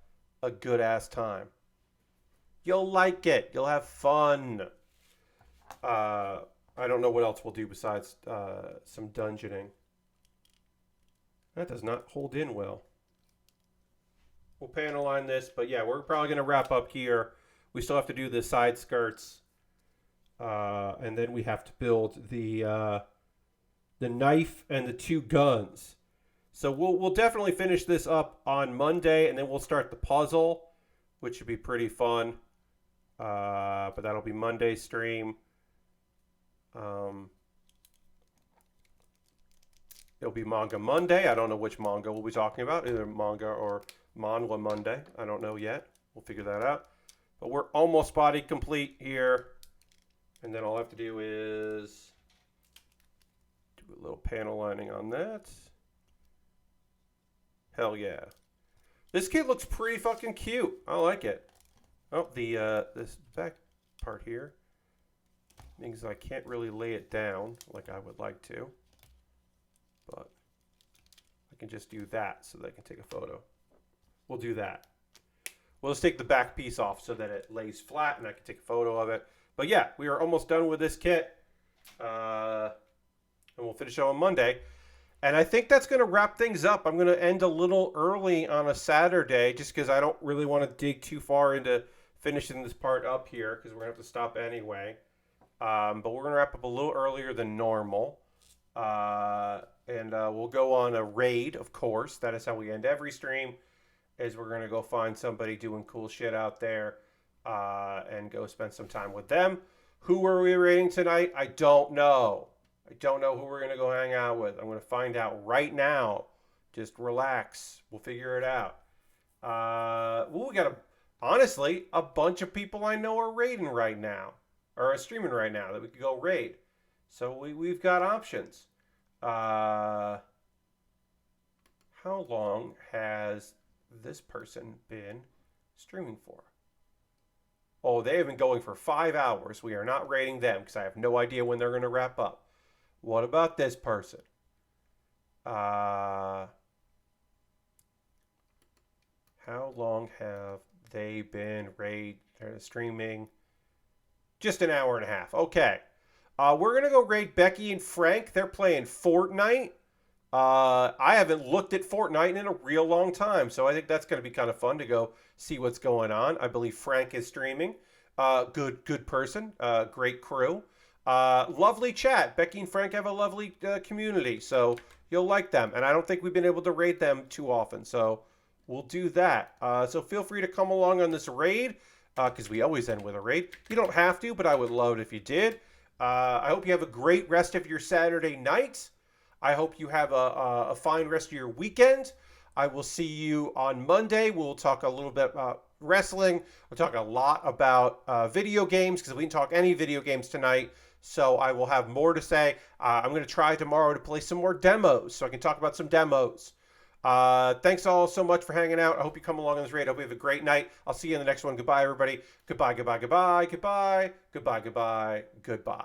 good ass time. You'll like it. You'll have fun. I don't know what else we'll do besides some dungeoning. That does not hold in well. We'll panel line this, but yeah, we're probably going to wrap up here. We still have to do the side skirts. And then we have to build the knife and the 2 guns. So we'll definitely finish this up on Monday, and then we'll start the puzzle, which should be pretty fun. But that'll be Monday's stream. It'll be Manga Monday. I don't know which manga we'll be talking about, either manga or Manhwa Monday. I don't know yet. We'll figure that out. But we're almost body complete here. And then all I have to do is do a little panel lining on that. Hell yeah. This kit looks pretty fucking cute. I like it. Oh, this back part here means I can't really lay it down like I would like to. But I can just do that so that I can take a photo. We'll do that. We'll just take the back piece off so that it lays flat and I can take a photo of it. But yeah, we are almost done with this kit. And we'll finish it on Monday. And I think that's going to wrap things up. I'm going to end a little early on a Saturday just because I don't really want to dig too far into finishing this part up here because we're going to have to stop anyway. But we're going to wrap up a little earlier than normal. And we'll go on a raid, of course. That is how we end every stream, is we're going to go find somebody doing cool shit out there and go spend some time with them. Who are we raiding tonight? I don't know. I don't know who we're going to go hang out with. I'm going to find out right now. Just relax. We'll figure it out. We got, honestly, a bunch of people I know are raiding right now. Or are streaming right now that we could go raid. So we've got options. How long has this person been streaming for? Oh, they have been going for 5 hours. We are not rating them because I have no idea when they're going to wrap up. What about this person? How long have they been streaming? Just an hour and a half. Okay. We're going to go raid Becky and Frank. They're playing Fortnite. I haven't looked at Fortnite in a real long time, so I think that's going to be kind of fun to go see what's going on. I believe Frank is streaming. Good person. Great crew. Lovely chat. Becky and Frank have a lovely community, so you'll like them. And I don't think we've been able to raid them too often, so we'll do that. So feel free to come along on this raid, because we always end with a raid. You don't have to, but I would love it if you did. I hope you have a great rest of your Saturday night. I hope you have a fine rest of your weekend. I will see you on Monday. We'll talk a little bit about wrestling. We'll talk a lot about video games because we didn't talk any video games tonight. So I will have more to say. I'm going to try tomorrow to play some more demos so I can talk about some demos. Thanks all so much for hanging out. I hope you come along on this raid. I hope you have a great night. I'll see you in the next one. Goodbye, everybody. Goodbye, goodbye, goodbye, goodbye, goodbye, goodbye, goodbye.